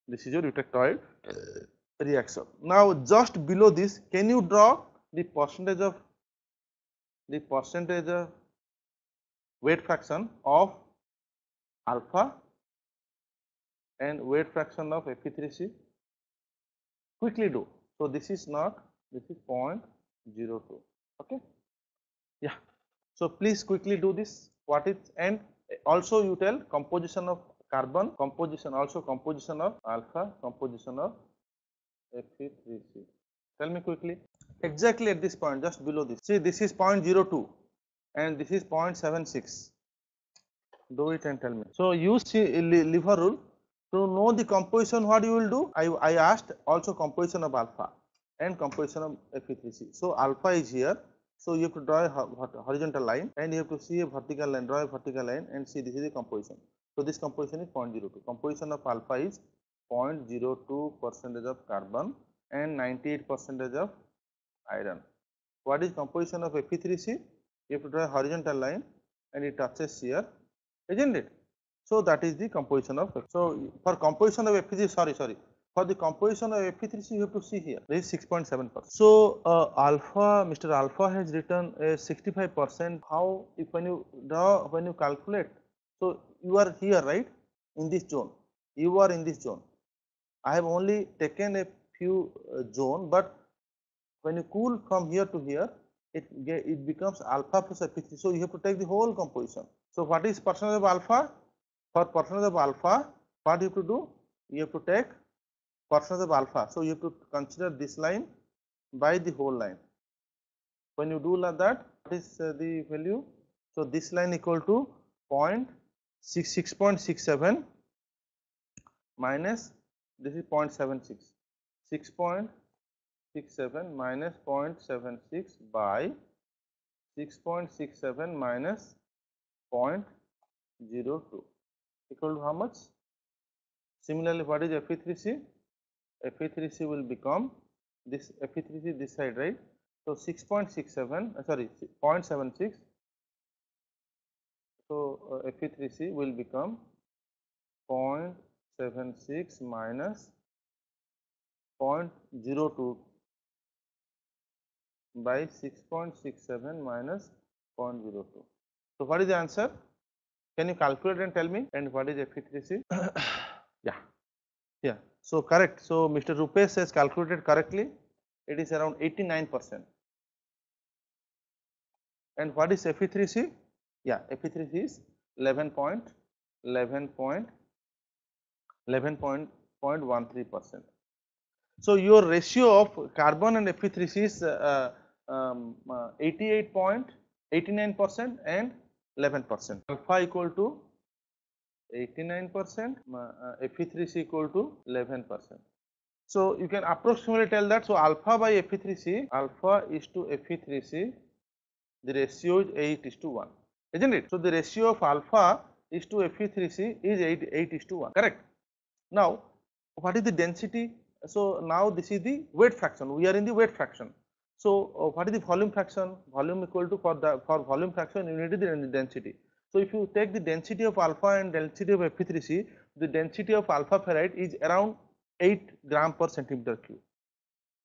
This is your eutectoid reaction. Now just below this, can you draw the percentage of weight fraction of alpha and weight fraction of Fe3C? Quickly do. So this is not, this is 0.02. Okay. Yeah. So please quickly do this. What is, and also you tell composition of carbon, composition, also composition of alpha, composition of Fe3C. Tell me quickly. Exactly at this point, just below this. See, this is 0.02 and this is 0.76. Do it and tell me. So use lever rule to know the composition. What you will do? I asked also composition of alpha and composition of Fe3C. So alpha is here. So you have to draw a horizontal line and you have to see a vertical line, draw a vertical line and see this is the composition. So this composition is 0.02. Composition of alpha is 0.02% of carbon and 98% of iron. What is composition of Fe3C? You have to draw a horizontal line and it touches here, isn't it? So that is the composition of. So for composition of Fe3C, for the composition of Fe3C, you have to see here. This is 6.7%. So Mr. Alpha has written a 65%. How, if when you draw, when you calculate, so you are here, right, in this zone. You are in this zone. I have only taken a few zone, but when you cool from here to here, it becomes alpha plus Fe3. So you have to take the whole composition. So what is percentage of alpha? For percentage of alpha, what you have to do? You have to take percentage of alpha. So you have to consider this line by the whole line. When you do like that, what is the value? So this line equal to 6.67 minus, this is 0.76. 6.67 minus 0.76 by 6.67 minus 0.02 equal to how much? Similarly, what is Fe3C? Fe3C will become this Fe3C this side, right? So 6.67, sorry, 0.76. So Fe3C will become 0.76 minus 0.02 by 6.67 minus 0.02. So what is the answer? Can you calculate and tell me? And what is Fe3C? Yeah. So correct. So Mr. Rupesh has calculated correctly. It is around 89%. And what is Fe3C? Yeah, Fe3C is 11.13%. So your ratio of carbon and Fe3C is 88.89% and 11%. Alpha equal to 89%, Fe3C equal to 11%. So you can approximately tell that. So alpha by Fe3C, alpha is to Fe3C, the ratio is 8 is to 1, isn't it? So the ratio of alpha is to Fe3C is 8 is to 1, correct? Now what is the density? So now this is the weight fraction, we are in the weight fraction. So what is the volume fraction? Volume equal to, for volume fraction you need the density. So if you take the density of alpha and density of Fe3C, the density of alpha ferrite is around 8 gram per centimeter cube,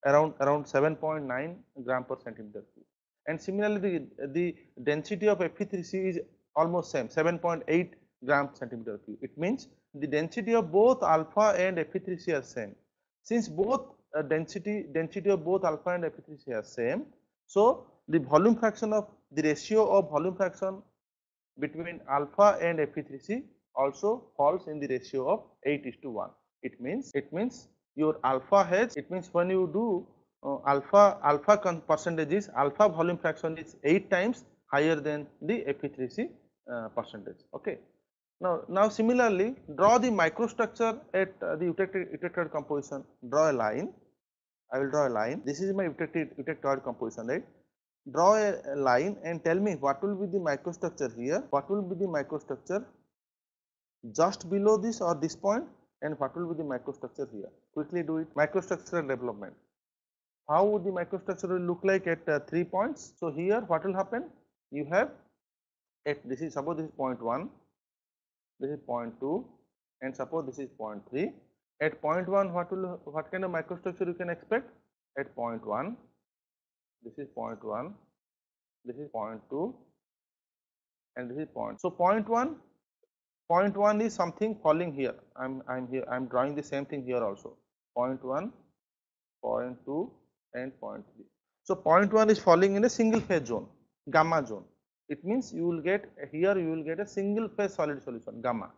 around 7.9 gram per centimeter cube. And similarly the density of Fe3C is almost same, 7.8 gram centimeter cube. It means the density of both alpha and Fe3C are same. Since both density of both alpha and Fe3C are same, so the volume fraction of the ratio of volume fraction between alpha and Fe3C also falls in the ratio of 8 is to 1. It means your alpha has, it means when you do alpha percentages, alpha volume fraction is 8 times higher than the Fe3C percentage. Okay. Now similarly, draw the microstructure at the eutectoid composition. Draw a line. I will draw a line. This is my eutectoid composition, right? Draw a line and tell me what will be the microstructure here, what will be the microstructure just below this or this point, and what will be the microstructure here. Quickly do it. Microstructural development. How would the microstructure will look like at 3 points? So here what will happen? You have at, this is, suppose this is point 1, this is point 2, and suppose this is point 3. At point 1, what kind of microstructure you can expect? At point 1, this is point 1, this is point 2, and this is point. So point 1 is something falling here. I'm drawing the same thing here also. Point 1, point 2, and point 3. So point 1 is falling in a single phase zone, gamma zone. It means you will get here, you will get a single phase solid solution, gamma.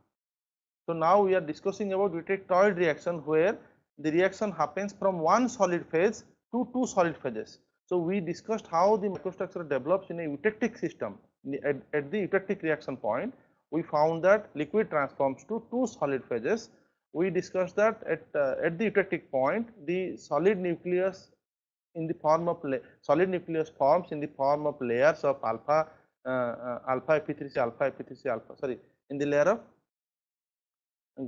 So now we are discussing about eutectoid reaction, where the reaction happens from one solid phase to two solid phases. So we discussed how the microstructure develops in a eutectic system. At the eutectic reaction point, we found that liquid transforms to two solid phases. We discussed that at the eutectic point, the solid nucleus in the form of solid nucleus forms in the form of layers of alpha Fe3C, alpha Fe3C, alpha, sorry, in the layer of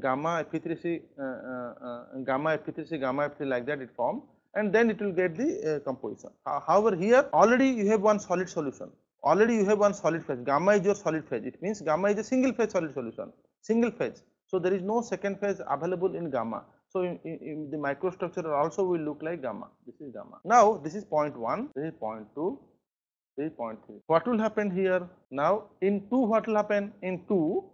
gamma Fe3C, gamma Fe3C, gamma Fe3, like that it forms, and then it will get the composition. However, here already you have one solid solution, already you have one solid phase, gamma is your solid phase. It means gamma is a single phase solid solution, single phase. So there is no second phase available in gamma. So in the microstructure also will look like gamma. This is gamma. Now this is point 1, this is point 2, this is point 3. What will happen here? Now in 2, what will happen? In 2,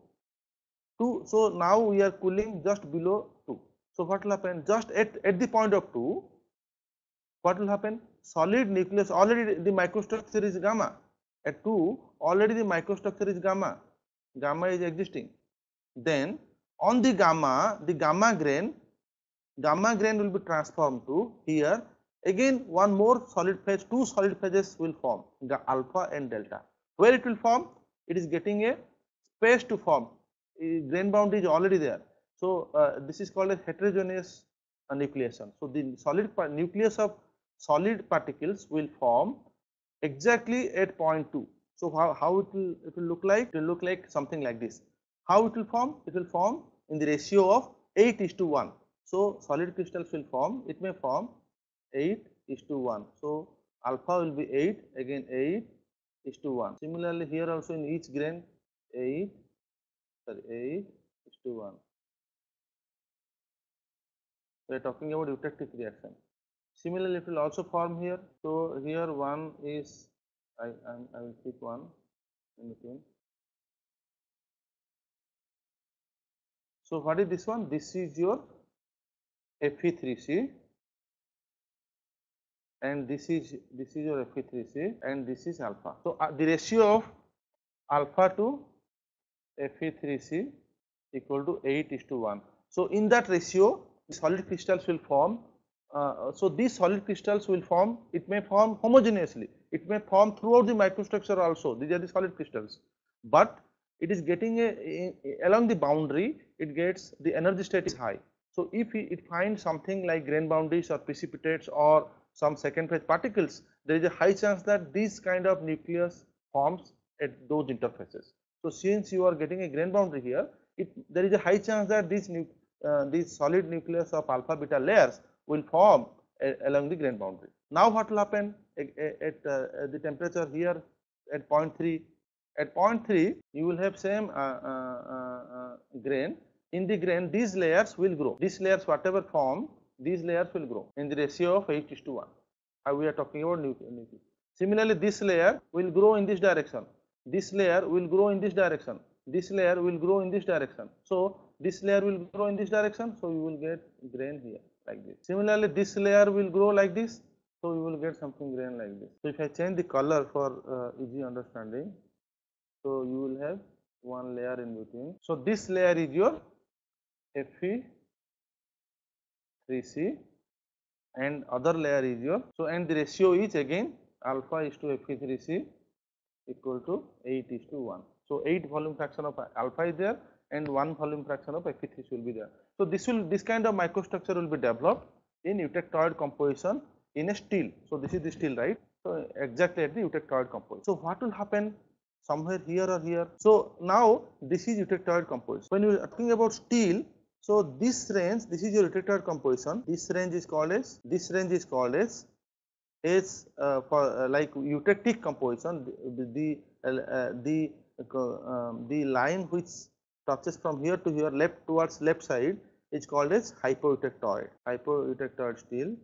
so now we are cooling just below 2. So what will happen? Just at the point of 2, what will happen? Solid nucleus, already the microstructure is gamma. At 2, already the microstructure is gamma. Gamma is existing. Then on the gamma grain will be transformed to here. Again one more solid phase, two solid phases will form, the alpha and delta. Where it will form? It is getting a space to form. Grain boundary is already there. So this is called a heterogeneous nucleation. So the solid nucleus of solid particles will form exactly at point 2. So how it will look like? It will look like something like this. How it will form? It will form in the ratio of 8 is to 1. So solid crystals will form, it may form 8 is to 1. So alpha will be 8, again 8 is to 1. Similarly here also in each grain 8 is to 1. We are talking about eutectic reaction. Similarly it will also form here. So here 1 is, I will keep 1 in between. So what is this one? This is your Fe3C, and this is your Fe3C, and this is alpha. So the ratio of alpha to Fe3C equal to 8:1. So in that ratio, solid crystals will form. So these solid crystals will form. It may form homogeneously. It may form throughout the microstructure also. These are the solid crystals, but it is getting along the boundary. It gets the energy state is high. So if it finds something like grain boundaries or precipitates or some second phase particles, there is a high chance that this kind of nucleus forms at those interfaces. So since you are getting a grain boundary here, there is a high chance that these solid nucleus of alpha beta layers will form along the grain boundary. Now what will happen at the temperature here at 0.3? At 0.3, you will have same grain. In the grain, these layers will grow. These layers, whatever form, these layers will grow in the ratio of 8:1. We are talking about nucleus. Similarly, this layer will grow in this direction. This layer will grow in this direction. This layer will grow in this direction. So this layer will grow in this direction. So you will get grain here like this. Similarly, this layer will grow like this. So you will get something grain like this. So if I change the color for easy understanding, so you will have one layer in between. So this layer is your Fe3C, and other layer is your, so and the ratio is again alpha is to Fe3C equal to 8:1. So 8 volume fraction of alpha is there and 1 volume fraction of Fe3C will be there. So this kind of microstructure will be developed in eutectoid composition in a steel. So this is the steel, right? So exactly at the eutectoid composition. So what will happen somewhere here or here? So now this is eutectoid composition. When you are talking about steel, so this range, this is your eutectoid composition. This range is called as for like eutectic composition. The line which touches from here to here, left towards left side, is called as hypoeutectoid steel,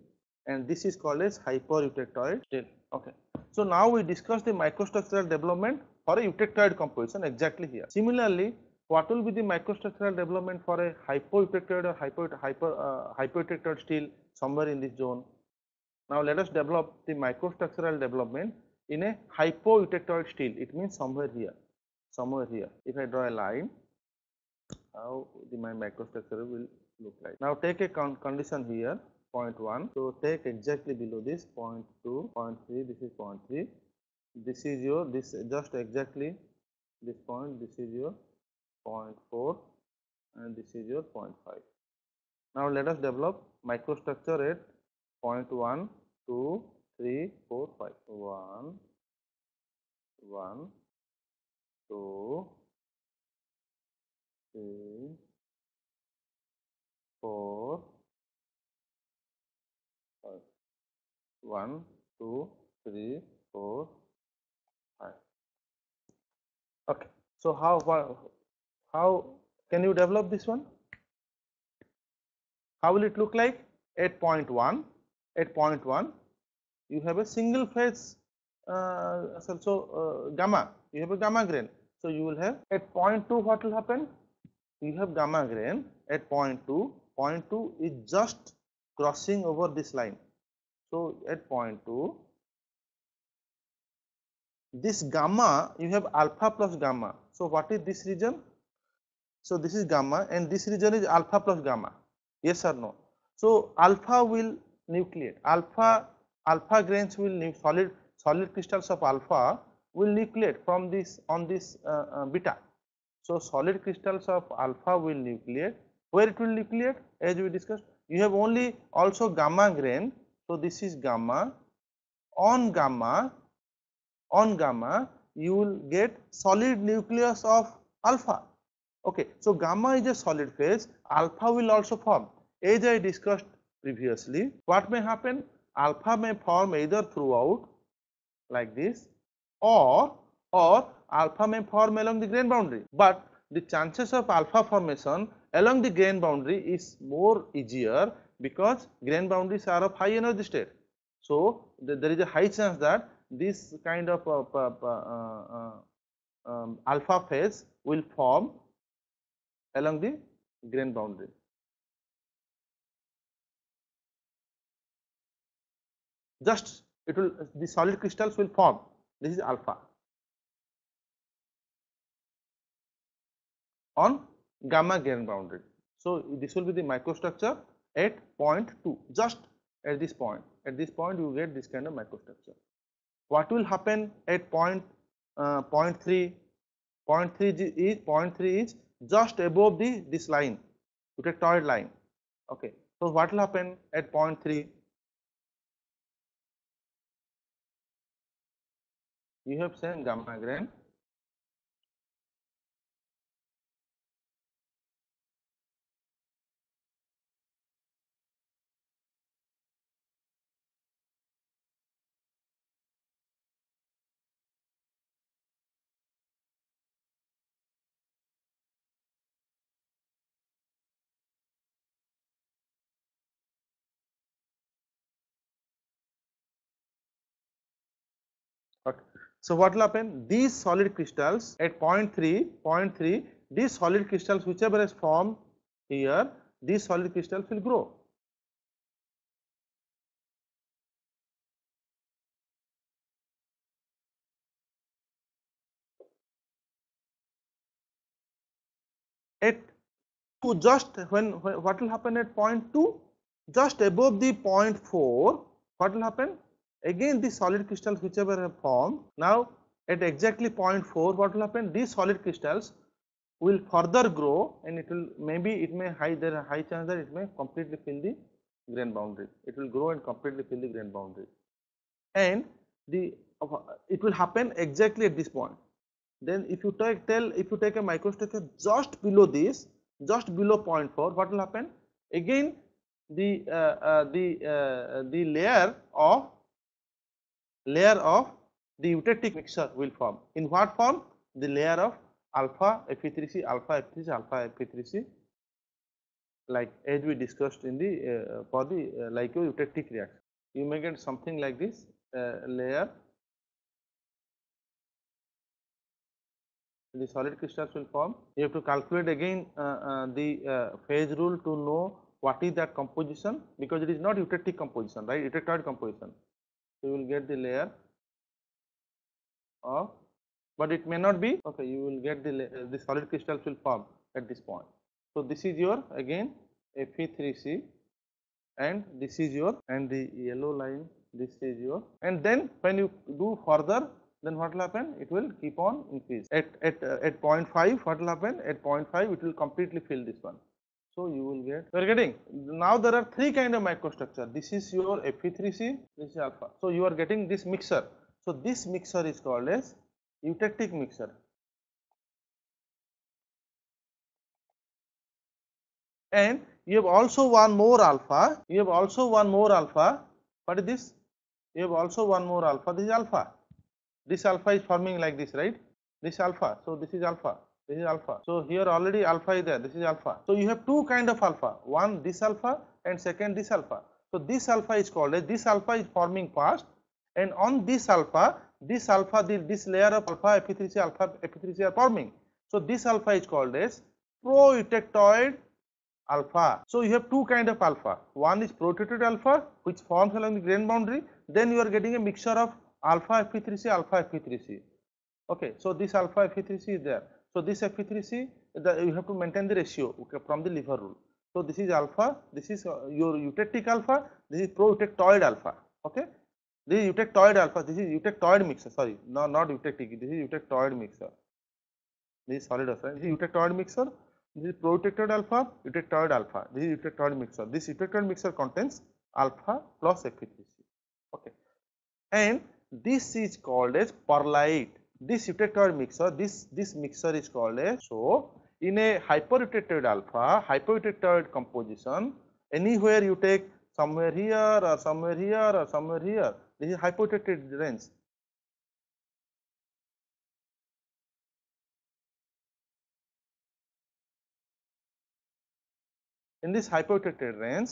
and this is called as hypereutectoid steel. Okay. So now we discuss the microstructural development for a eutectoid composition exactly here. Similarly, what will be the microstructural development for a hypoeutectoid or hypoeutectoid steel somewhere in this zone? Now let us develop the microstructural development in a hypoeutectoid steel. It means somewhere here, somewhere here. If I draw a line, how my microstructure will look like. Now take a condition here, 0.1. So take exactly below this 0.2, 0.3. This is 0.3. This is your just exactly this point. This is your 0.4, and this is your 0.5. Now let us develop microstructure at 0.1, 2, 3, 4, 5. 1, 2, 3, 4, 5. 1, 2, 3, 4, 5. Okay. So how can you develop this one? How will it look like? At 0.1, you have a single phase gamma. You have a gamma grain. So you will have at 0.2, what will happen? You have gamma grain at 0.2. 0.2 is just crossing over this line. So at 0.2, this gamma, you have alpha plus gamma. So what is this region? So this is gamma, and this region is alpha plus gamma. Yes or no? So alpha will nucleate. Alpha grains will solid crystals of alpha will nucleate from this on this beta. So solid crystals of alpha will nucleate. Where it will nucleate? As we discussed, you have only also gamma grain. So this is gamma. On gamma, you will get solid nucleus of alpha. Okay, so gamma is a solid phase, alpha will also form. As I discussed previously, what may happen? Alpha may form either throughout like this, or alpha may form along the grain boundary. But the chances of alpha formation along the grain boundary is more easier because grain boundaries are of high energy state. So there is a high chance that this kind of alpha phase will form along the grain boundary. just it will, the solid crystals will form. This is alpha on gamma grain boundary. So this will be the microstructure at point 2, just at this point. At this point you get this kind of microstructure. What will happen at point 3? Point 3 is just above this line, eutectoid line. Okay. So what will happen at point 3? You have same gamma grain. Okay. So what will happen? These solid crystals at point 3, these solid crystals whichever is formed here, these solid crystals will grow. At 2, just when what will happen at point 2? Just above the point 4, what will happen? Again these solid crystals whichever have formed, now at exactly point 4, what will happen? These solid crystals will further grow, and it will, maybe it may there are high chance that it may completely fill the grain boundary. It will grow and completely fill the grain boundary, and it will happen exactly at this point. Then if you take a microstructure just below this, just below point 4, what will happen? Again the layer of the eutectic mixture will form. In what form? The layer of alpha Fe3C, alpha Fe3C, alpha Fe3C, like as we discussed in the for the lyco-eutectic reaction. You may get something like this layer. The solid crystals will form. You have to calculate again the phase rule to know what is that composition, because it is not eutectic composition, right? Eutectoid composition. So you will get the layer of, but it may not be. Okay, you will get the solid crystals will form at this point. So this is your again Fe3C, and this is your, and the yellow line, this is your, and then when you do further, then what will happen? It will keep on increase. At point 5, what will happen? At point 5, it will completely fill this one. So you will get, you are getting, now there are 3 kind of microstructure. This is your Fe3C, this is alpha. So you are getting this mixture. So this mixture is called as eutectic mixture. And you have also one more alpha. You have also one more alpha. What is this? You have also one more alpha. This is alpha. This alpha is forming like this, right? This alpha. So this is alpha. This is alpha. So here already alpha is there. This is alpha. So you have 2 kind of alpha. One this alpha, and second this alpha. So this alpha is called as, this alpha is forming fast, and on this alpha, this layer of alpha Fe3C, alpha Fe3C are forming. So this alpha is called as pro-eutectoid alpha. So you have 2 kind of alpha. One is pro-eutectoid alpha, which forms along the grain boundary. Then you are getting a mixture of alpha Fe3C, alpha Fe3C. Okay, so this alpha Fe3C is there. So this Fe3C, you have to maintain the ratio from the lever rule. So this is alpha, this is your eutectic alpha, this is pro-eutectoid alpha. Okay, this is eutectoid alpha, this is eutectoid mixture. Sorry, no, not eutectic, this is eutectoid mixture. This is solid alpha, this is eutectoid mixture. This is pro-eutectoid alpha, eutectoid alpha. This is eutectoid mixture. This eutectoid mixture contains alpha plus Fe3C. Okay, and this is called as perlite. This eutectoid mixture, this mixture is called as, so in a hypereutectoid alpha, hypereutectoid composition, anywhere you take somewhere here or somewhere here or somewhere here, this is hypereutectoid range. In this hypereutectoid range,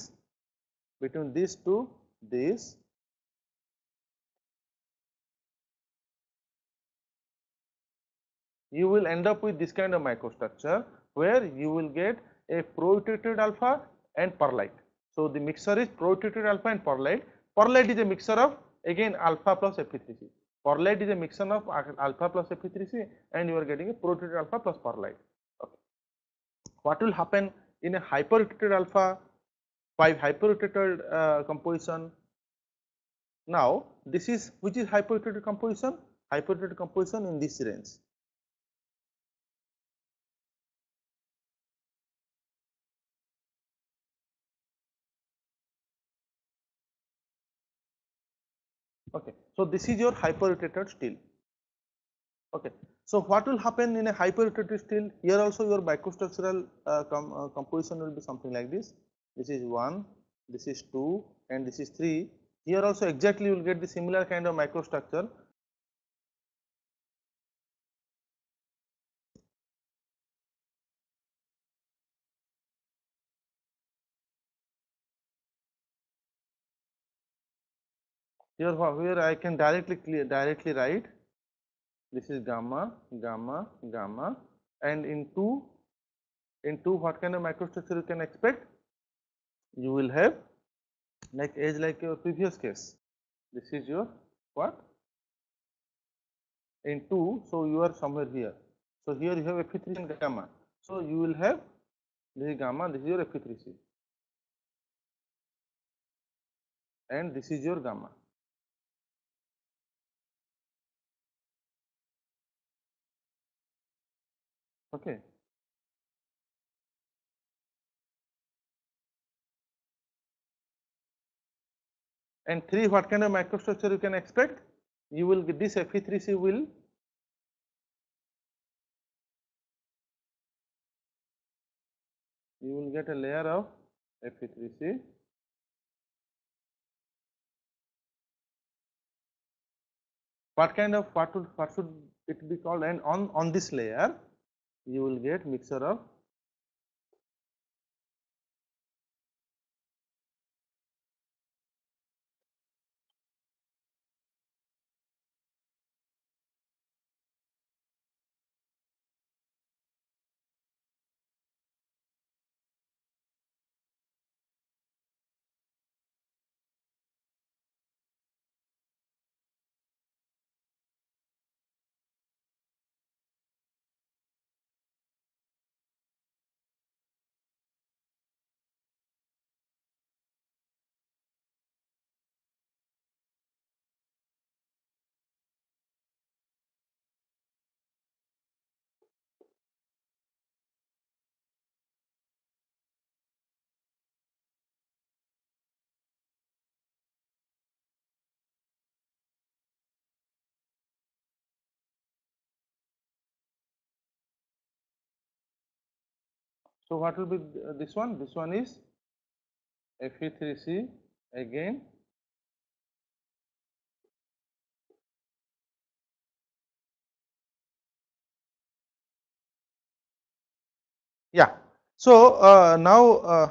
between these two, this, you will end up with this kind of microstructure where you will get a pro-eutectoid alpha and perlite. So the mixture is pro-eutectoid alpha and perlite. Perlite is a mixture of again alpha plus Fe3C. Perlite is a mixture of alpha plus Fe3C, and you are getting a protected alpha plus perlite. Okay. What will happen in a hyperrotated alpha 5 hyperrotated composition? Now this is which is hyperrotated composition? Hyperrotated composition in this range. Okay, so this is your hyperrotated steel. Okay, so what will happen in a hyperrotated steel? Here also your microstructural composition will be something like this. This is 1, this is 2, and this is 3. Here also exactly you will get the similar kind of microstructure. Here I can directly write this is gamma, gamma, gamma, and in 2 what kind of microstructure you can expect? You will have like edge like your previous case. This is your what? In 2, so you are somewhere here. So here you have Fe3 and gamma. So you will have this is gamma, this is your Fe3C, and this is your gamma. Okay. And 3, what kind of microstructure you can expect? You will get this Fe3C will you will get a layer of Fe3C. What should it be called? And on this layer you will get mixture of so what will be this one? This one is Fe3C again. Yeah. So now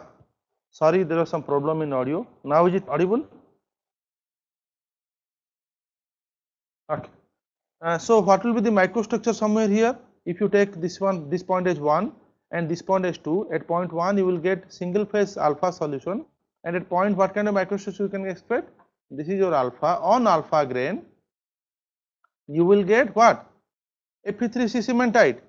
sorry, there was some problem in audio. Now is it audible? Okay. So what will be the microstructure somewhere here? If you take this one, this point as 1 and this point as 2, at point 1 you will get single phase alpha solution, and at point what kind of microstructure you can expect? This is your alpha. On alpha grain you will get what? Fe3C cementite.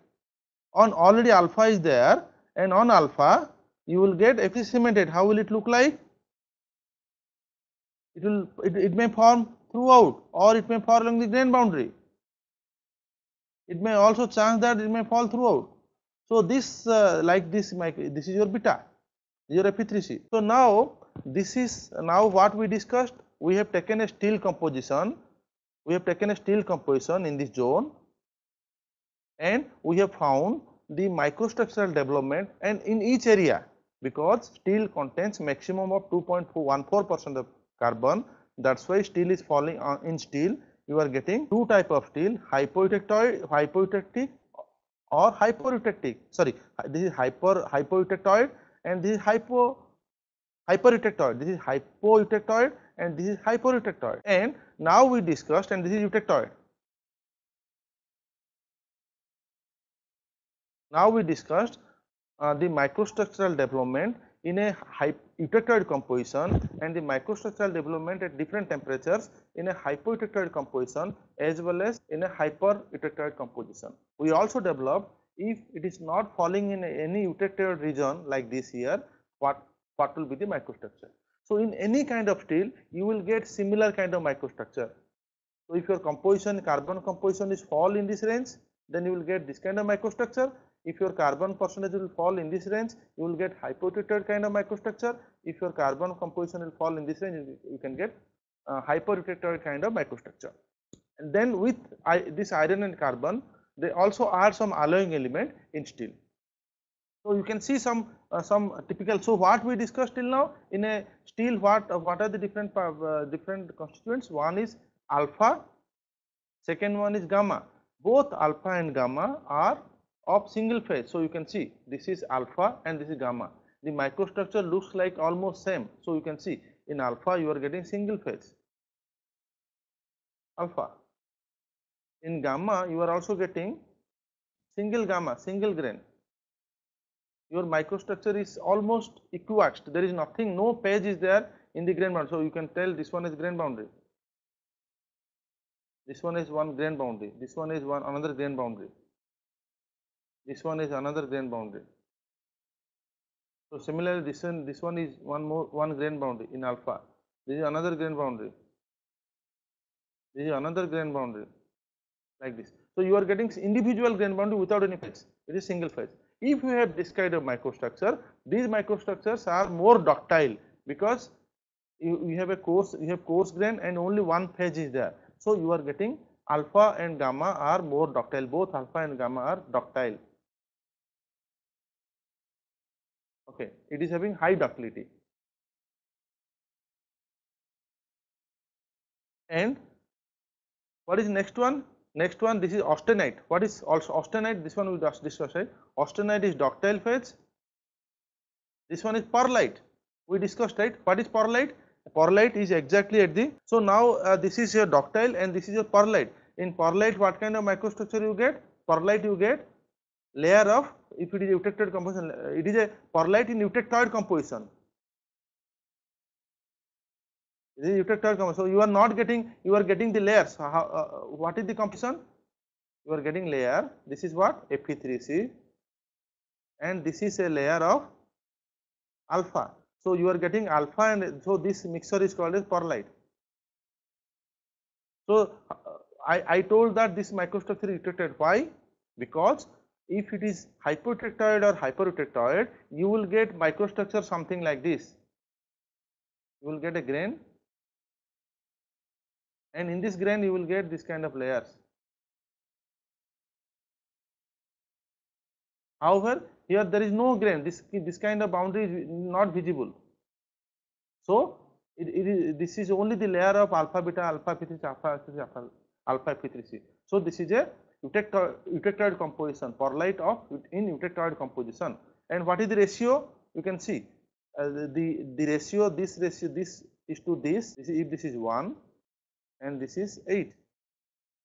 On already alpha is there, and on alpha you will get Fe3C cementite. How will it look like? It may form throughout, or it may fall along the grain boundary. It may also chance that it may fall throughout. So this this is your beta, your Fe3C. So now this is what we discussed. We have taken a steel composition. We have taken a steel composition in this zone, and we have found the microstructural development, and in each area, because steel contains maximum of 2.14% of carbon, that's why steel is falling in steel. You are getting two type of steel, hypoeutectic or hypereutectic. Sorry, this is hypoeutectoid, and this is hypereutectoid. This is hypoeutectoid, and this is hypereutectoid. And now we discussed, and this is eutectoid. Now we discussed the microstructural development in a eutectoid composition and the microstructural development at different temperatures in a hypoeutectoid composition as well as in a hypereutectoid composition. We also developed if it is not falling in any eutectoid region like this here, what will be the microstructure. So in any kind of steel you will get similar kind of microstructure. So if your composition, carbon composition is fall in this range, then you will get this kind of microstructure. If your carbon percentage will fall in this range, you will get hypoeutectoid kind of microstructure. If your carbon composition will fall in this range, you can get hypereutectoid kind of microstructure. And then with this iron and carbon, they also are some alloying element in steel. So you can see some typical. So what we discussed till now in a steel, what are the different constituents? One is alpha, second one is gamma. Both alpha and gamma are of single phase. So you can see this is alpha and this is gamma. The microstructure looks like almost same. So you can see in alpha you are getting single phase alpha. In gamma you are also getting single gamma, single grain. Your microstructure is almost equiaxed. There is nothing, no page is there in the grain boundary. So you can tell this one is grain boundary. This one is one grain boundary. This one is another grain boundary. This one is another grain boundary. So similarly, this one is one grain boundary in alpha. This is another grain boundary. This is another grain boundary, like this. So you are getting individual grain boundary without any phase. It is single phase. If you have this kind of microstructure, these microstructures are more ductile because you have coarse grain and only one phase is there. So you are getting alpha and gamma are more ductile. Both alpha and gamma are ductile. Okay, it is having high ductility. And what is next one? Next one, this is austenite. What is also austenite? This one we just discussed, right? Austenite is ductile phase. This one is pearlite. We discussed, right? What is pearlite? Pearlite is exactly at the. So now this is your ductile and this is your pearlite. In pearlite, what kind of microstructure you get? Pearlite you get layer of, if it is eutectoid composition, it is a pearlite in eutectoid composition. This is eutectoid composition. So you are not getting, you are getting the layers. What is the composition? You are getting layer. This is what? Fe3C, and this is a layer of alpha. So you are getting alpha, and so this mixture is called as pearlite. So I told that this microstructure is eutectoid. Why? Because if it is hypoeutectoid or hypereutectoid, you will get microstructure something like this. You will get a grain, and in this grain you will get this kind of layers. However, here there is no grain. This kind of boundary is not visible. So this is only the layer of alpha beta, alpha F3C, alpha F3C. So this is a eutectoid composition, pearlite in eutectoid composition. And what is the ratio? You can see the ratio. This is to this. If this is 1 and this is 8,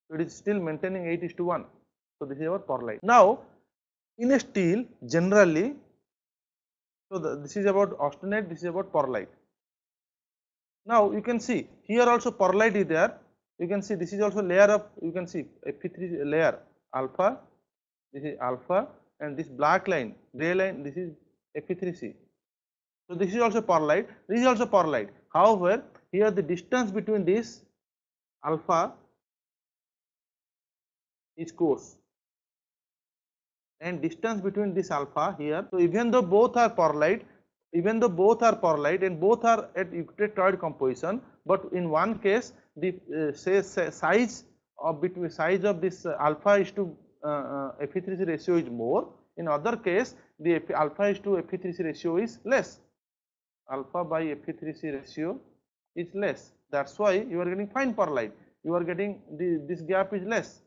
so it is still maintaining 8:1. So this is our pearlite. Now in a steel generally, so this is about austenite, this is about pearlite. Now you can see here also pearlite is there. You can see this is also layer of, you can see Fe3 layer alpha, this is alpha, and this black line, gray line, this is Fe3C. So this is also pearlite, this is also pearlite. However, here the distance between this alpha is coarse, and distance between this alpha here. So even though both are pearlite, and both are at eutectoid composition, but in one case the size of this alpha is to Fe3C ratio is more. In other case, the alpha is to Fe3C ratio is less. Alpha by Fe3C ratio is less. That's why you are getting fine pearlite. You are getting this gap is less.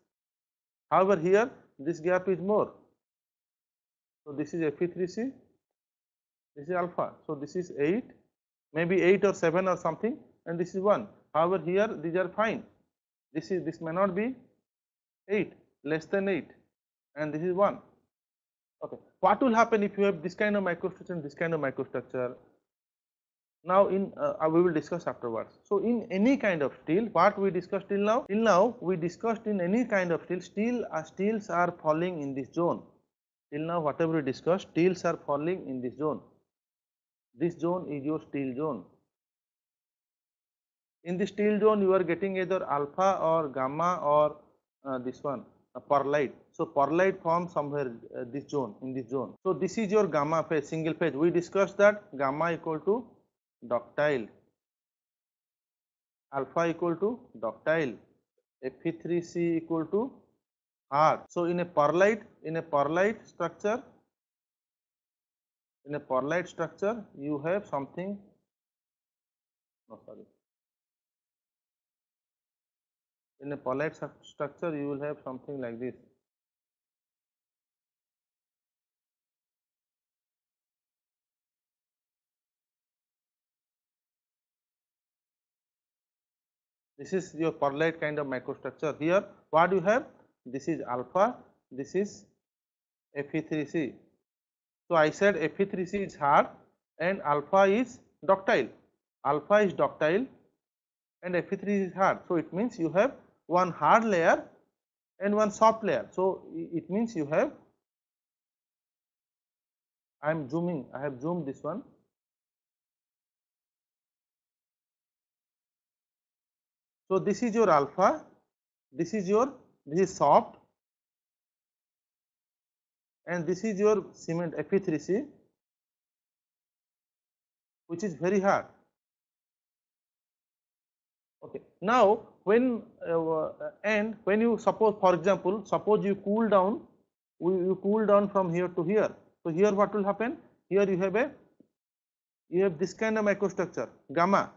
However, here this gap is more. So this is Fe3C. This is alpha. So this is 8, maybe 8 or 7 or something, and this is 1. However, here these are fine. This may not be 8, less than 8, and this is 1. Okay, what will happen if you have this kind of microstructure and this kind of microstructure? Now in we will discuss afterwards. So in any kind of steel, what we discussed till now? Till now we discussed in any kind of steel, steels are falling in this zone. Till now whatever we discussed, steels are falling in this zone. This zone is your steel zone. In the steel zone you are getting either alpha or gamma or this one perlite. So perlite forms somewhere this zone, in this zone. So this is your gamma phase, single phase. We discussed that gamma equal to ductile, alpha equal to ductile, Fe3C equal to hard. So in a perlite structure, you have something, no sorry, in a perlite structure you will have something like this. This is your perlite kind of microstructure. Here what you have, this is alpha, this is Fe3C. So I said Fe3C is hard and alpha is ductile. Alpha is ductile and Fe3 is hard. So it means you have one hard layer and one soft layer. So it means you have, I am zooming, I have zoomed this one. So this is your alpha, this is soft, and this is your cement Fe3C, which is very hard. Okay. Now when when you suppose, for example, suppose you cool down, you cool down from here to here. So here what will happen? Here you have this kind of microstructure gamma.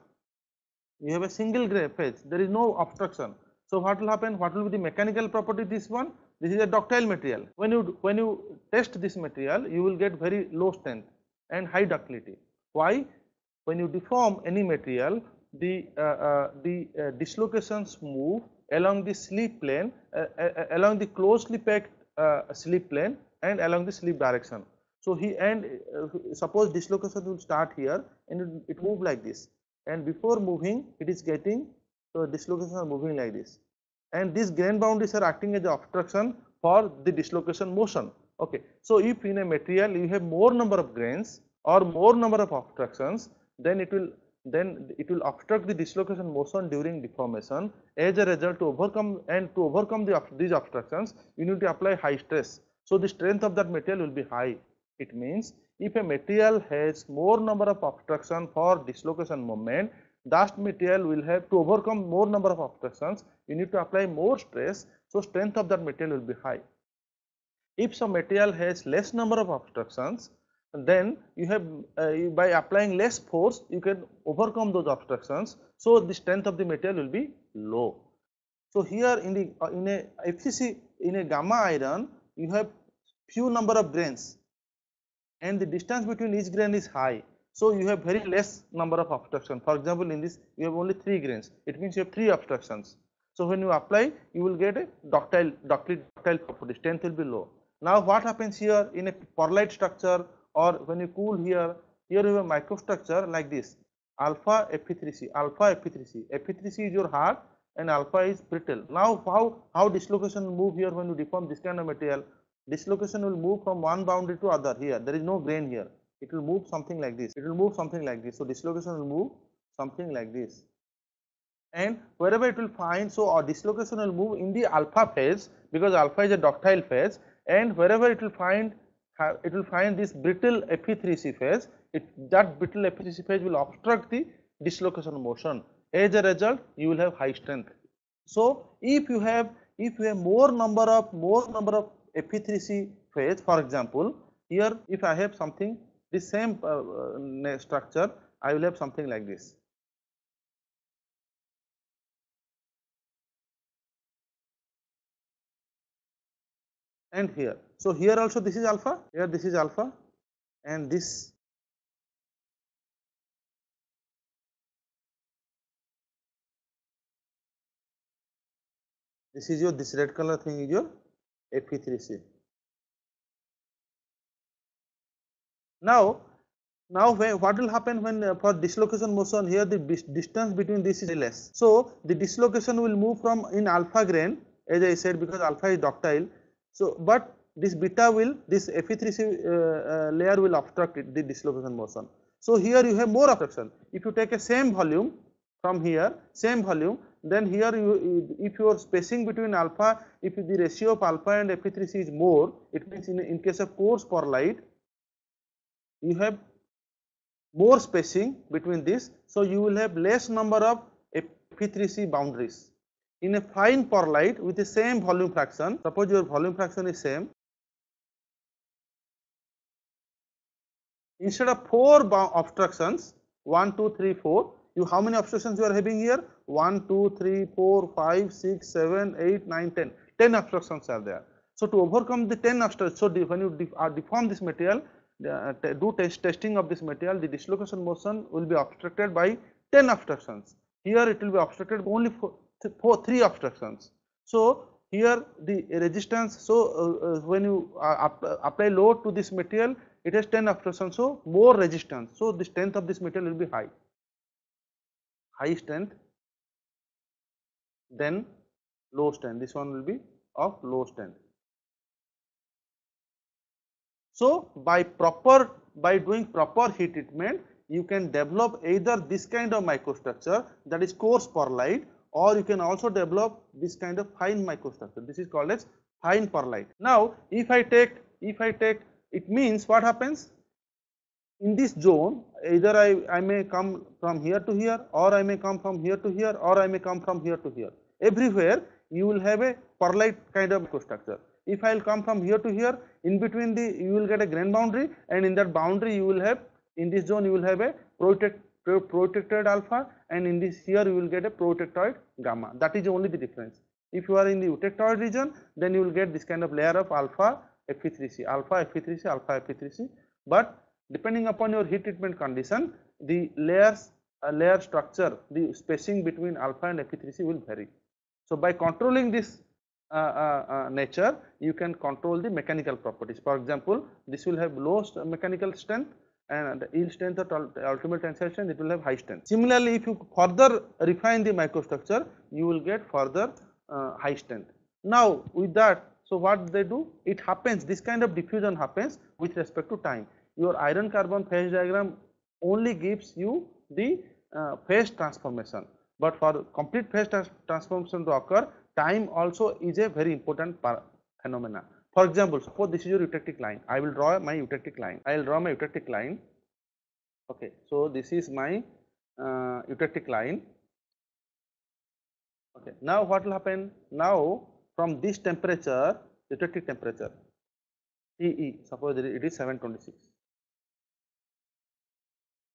You have a single phase. There is no obstruction. So what will happen? What will be the mechanical property? This one. This is a ductile material. When you test this material, you will get very low strength and high ductility. Why? When you deform any material, the dislocations move along the slip plane, along the closely packed slip plane, and along the slip direction. So suppose dislocation will start here and it move like this, and before moving it is getting, so dislocations are moving like this, and these grain boundaries are acting as the obstruction for the dislocation motion. Okay, so if in a material you have more number of grains or more number of obstructions, then it will obstruct the dislocation motion during deformation. As a result, to overcome these obstructions, you need to apply high stress. So the strength of that material will be high. It means if a material has more number of obstruction for dislocation moment, that material will have to overcome more number of obstructions. You need to apply more stress, so strength of that material will be high. If some material has less number of obstructions, then you have by applying less force you can overcome those obstructions, so the strength of the material will be low. So here in a FCC, in a gamma iron, you have few number of grains and the distance between each grain is high, so you have very less number of obstruction. For example, in this you have only 3 grains, it means you have 3 obstructions. So when you apply, you will get a ductile property, strength will be low. Now what happens here in a perlite structure, or when you cool here you have a microstructure like this, alpha Fe3C, Fe3C is your hard and alpha is brittle. Now how dislocation will move here when you deform this kind of material? Dislocation will move from one boundary to other. Here there is no grain here, it will move something like this, so dislocation will move something like this, and wherever it will find, so our dislocation will move in the alpha phase, because alpha is a ductile phase, and wherever it will find this brittle Fe3C phase, that brittle Fe3C phase will obstruct the dislocation motion. As a result, you will have high strength. So if you have more number of Fe3C phase, for example, here if I have something, this same structure, I will have something like this. And here, so here also this is alpha, here this is alpha, and this is your, this red color thing is your Fe3C. Now, what will happen when for dislocation motion here the distance between this is less. So the dislocation will move from in alpha grain, as I said, because alpha is ductile. So but this beta will, this Fe3C layer will obstruct it, the dislocation motion. So here you have more obstruction. If you take a same volume from here, same volume, then here if your spacing between alpha, if the ratio of alpha and Fe3C is more, it means in case of coarse perlite, you have more spacing between this, so you will have less number of Fe3C boundaries. In a fine perlite with the same volume fraction, suppose your volume fraction is same, instead of 4 obstructions, 1, 2, 3, 4, you how many obstructions you are having here? 1, 2, 3, 4, 5, 6, 7, 8, 9, 10. 10 obstructions are there. So to overcome the 10 obstructions, so when you deform this material, do testing of this material, the dislocation motion will be obstructed by 10 obstructions. Here it will be obstructed only for 3 obstructions. So here the resistance, so when you apply load to this material, it has 10 obstructions, so more resistance. So the strength of this material will be high strength, then low strength. This one will be of low strength. So by doing proper heat treatment, you can develop either this kind of microstructure, that is coarse perlite, or you can also develop this kind of fine microstructure. This is called as fine perlite. Now if I take it means what happens in this zone, either I may come from here to here, or I may come from here to here, or I may come from here to here. Everywhere you will have a perlite kind of microstructure. If I will come from here to here, in between you will get a grain boundary, and in that boundary you will have, in this zone you will have a protected alpha, and in this here you will get a protectoid gamma. That is only the difference. If you are in the eutectoid region, then you will get this kind of layer of alpha Fe3C, alpha Fe3C, alpha Fe3C. But depending upon your heat treatment condition, the layer structure, the spacing between alpha and Fe3C will vary. So by controlling this nature, you can control the mechanical properties. For example, this will have low mechanical strength, and yield strength or ultimate tensile strength, it will have high strength. Similarly, if you further refine the microstructure, you will get further high strength. Now with that, so what they do, it happens, this kind of diffusion happens with respect to time. Your iron carbon phase diagram only gives you the phase transformation, but for complete phase transformation to occur, time also is a very important phenomena. For example, suppose this is your eutectic line. I will draw my eutectic line. I will draw my eutectic line. Okay, so this is my eutectic line. Okay, now what will happen? Now from this temperature, eutectic temperature, TE, suppose it is 726.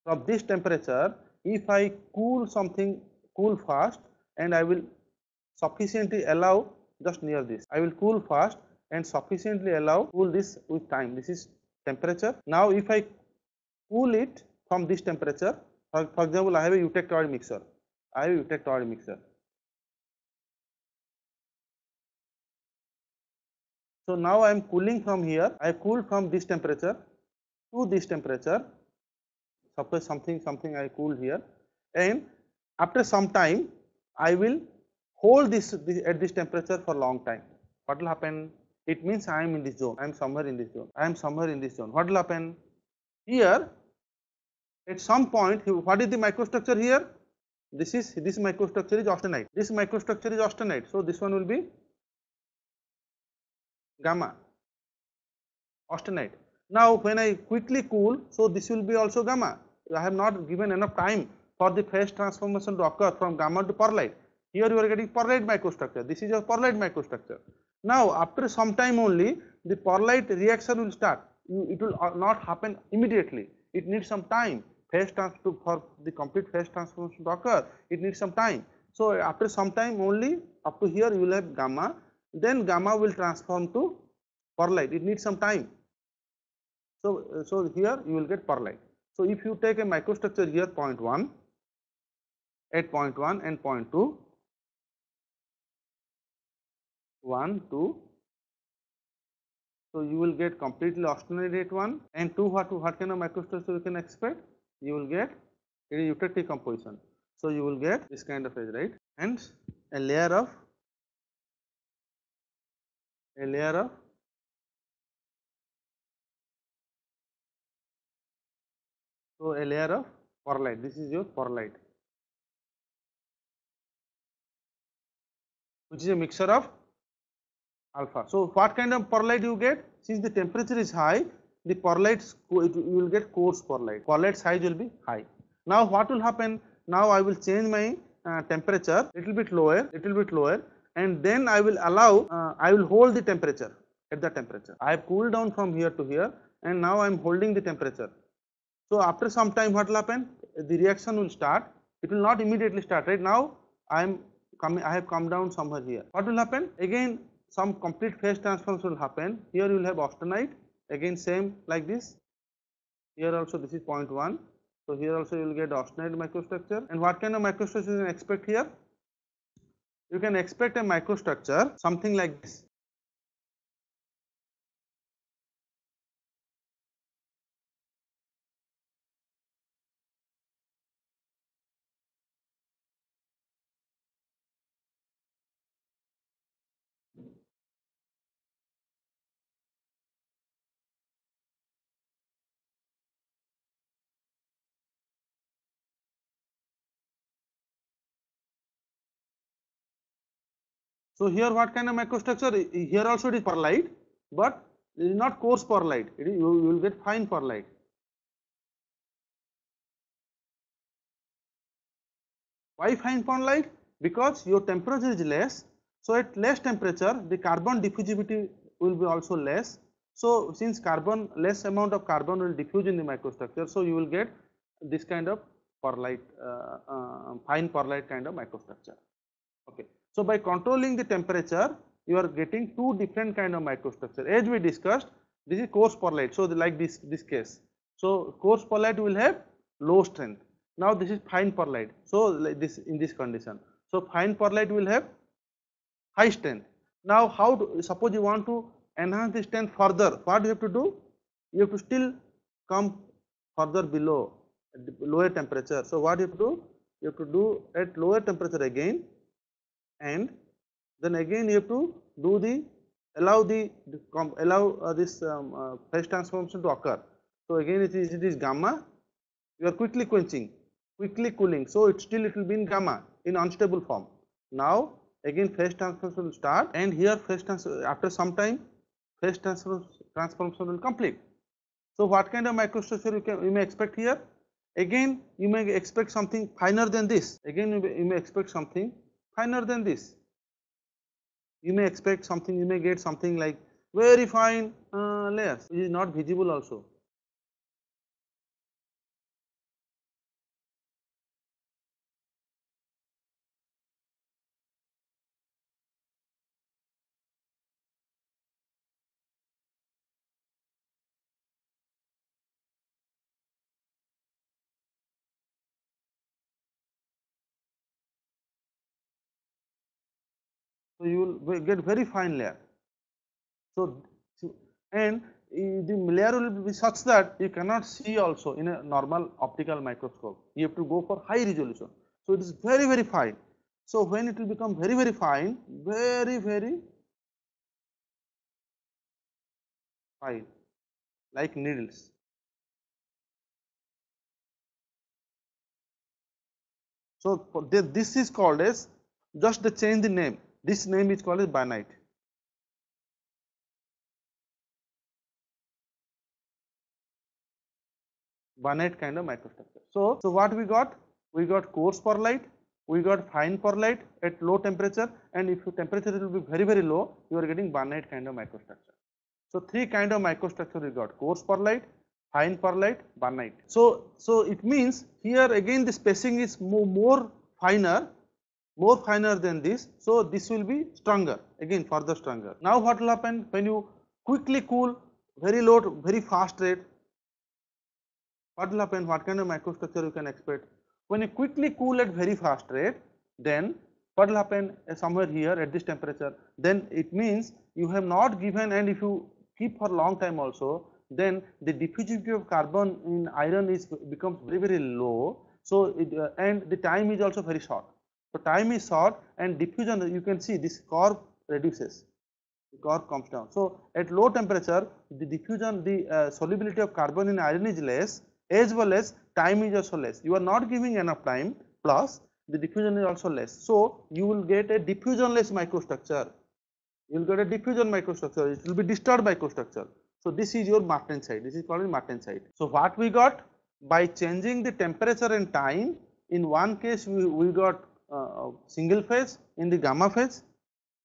From this temperature, if I cool fast, and I will sufficiently allow just near this, I will cool fast and sufficiently allow cool this with time. This is temperature. Now if I cool it from this temperature, for example, I have a eutectoid mixer. So now I am cooling from here. I cooled from this temperature to this temperature. Suppose something I cooled here, and after some time I will hold this at this temperature for long time. What will happen? It means I am in this zone. I am somewhere in this zone. What will happen? Here at some point, what is the microstructure here? This microstructure is austenite. This microstructure is austenite. So this one will be gamma, austenite. Now when I quickly cool, so this will be also gamma. I have not given enough time for the phase transformation to occur from gamma to perlite. Here you are getting perlite microstructure. This is your perlite microstructure. Now after some time only, the perlite reaction will start. It will not happen immediately. It needs some time. For the complete phase transformation to occur, it needs some time. So after some time only, up to here you will have gamma. Then gamma will transform to perlite. It needs some time. So here you will get perlite. So if you take a microstructure here, point 1, at point 1 and point 2, 1, 2. So you will get completely austenite one, and two, what kind of microstructure you can expect? You will get a eutectic composition. So you will get this kind of edge, right? And a layer of so a layer of pearlite. This is your pearlite, which is a mixture of alpha. So what kind of pearlite you get? Since the temperature is high, the pearlites you will get coarse pearlite. Pearlite size will be high. Now what will happen? Now I will change my temperature little bit lower, and then I will allow I will hold the temperature at the temperature. I have cooled down from here to here, and now I am holding the temperature. So after some time, what will happen? The reaction will start. It will not immediately start. Right now, I have come down somewhere here. What will happen? Again, some complete phase transformation will happen. Here you will have austenite. Again, same like this. Here also this is 0.1. So here also you will get austenite microstructure. And what kind of microstructure you can expect here? You can expect a microstructure something like this. So here what kind of microstructure? Here also it is pearlite, but it is not coarse pearlite. You will get fine pearlite. Why fine pearlite? Because your temperature is less. So at less temperature, the carbon diffusivity will be also less. So since less amount of carbon will diffuse in the microstructure, so you will get this kind of pearlite, fine pearlite kind of microstructure. Okay. So by controlling the temperature, you are getting two different kind of microstructure. As we discussed, this is coarse pearlite. So like this case. So coarse pearlite will have low strength. Now this is fine pearlite. So like this in this condition. So fine pearlite will have high strength. Now suppose you want to enhance the strength further, what you have to do? You have to still come further below lower temperature. So what you have to do? You have to do at lower temperature again, and then again you have to do allow this phase transformation to occur. So again it is gamma. You are quickly quenching, quickly cooling. So it will be in gamma in unstable form. Now again phase transformation will start, and here after some time phase transformation will complete. So what kind of microstructure you may expect here? Again you may expect something finer than this. Again you may expect something finer than this. You may expect something. You may get something like very fine layers, which is not visible also. So you will get very fine layer. So and the layer will be such that you cannot see also in a normal optical microscope. You have to go for high resolution. So it is very fine. So when it will become very fine, very fine, like needles. So this is called as, just to change the name. This name is called as bainite. Bainite kind of microstructure. So what we got? We got coarse pearlite, we got fine pearlite at low temperature, and if your temperature will be very low, you are getting bainite kind of microstructure. So three kind of microstructure we got: coarse pearlite, fine pearlite, bainite. So it means here again the spacing is more finer than this. So this will be stronger, again further stronger. Now what will happen when you quickly cool very low, very fast rate? What will happen? What kind of microstructure you can expect? When you quickly cool at very fast rate, then what will happen somewhere here at this temperature? Then it means you have not given, and if you keep for long time also, then the diffusivity of carbon in iron is becomes very low. So and the time is also very short. So time is short and diffusion, you can see this curve reduces, the curve comes down. So at low temperature, the diffusion, the solubility of carbon in iron is less, as well as time is also less. You are not giving enough time, plus the diffusion is also less. So you will get a diffusionless microstructure. You will get a diffusion microstructure. It will be disturbed microstructure. So this is your martensite. This is called martensite. So what we got, by changing the temperature and time, in one case we got single phase in the gamma phase.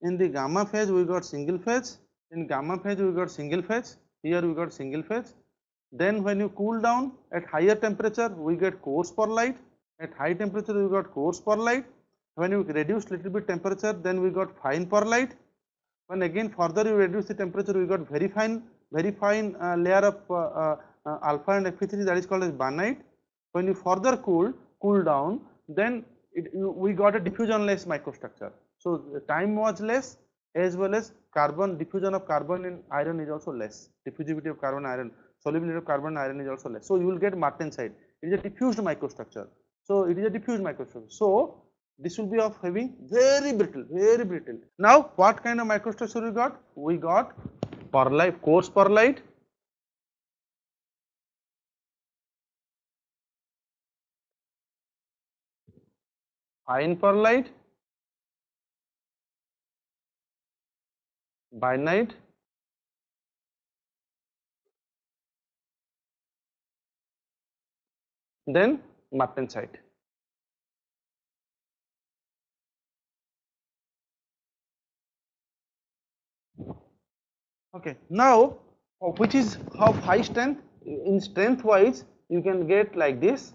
In the gamma phase we got single phase. In gamma phase we got single phase. Here we got single phase. Then when you cool down at higher temperature, we get coarse pearlite. At high temperature we got coarse pearlite. When you reduce little bit temperature, then we got fine pearlite. When again further you reduce the temperature, we got very fine layer of alpha and Fe3, that is called as bainite. When you further cool down, then we got a diffusionless microstructure. So the time was less, as well as carbon diffusion of carbon in iron is also less. Diffusivity of carbon iron, solubility of carbon iron is also less. So you will get martensite. It is a diffused microstructure. So it is a diffused microstructure. So this will be of having very brittle, very brittle. Now what kind of microstructure we got? We got pearlite, coarse pearlite, fine pearlite, bainite, then martensite. Okay, now which is of high strength? In strength wise, you can get like this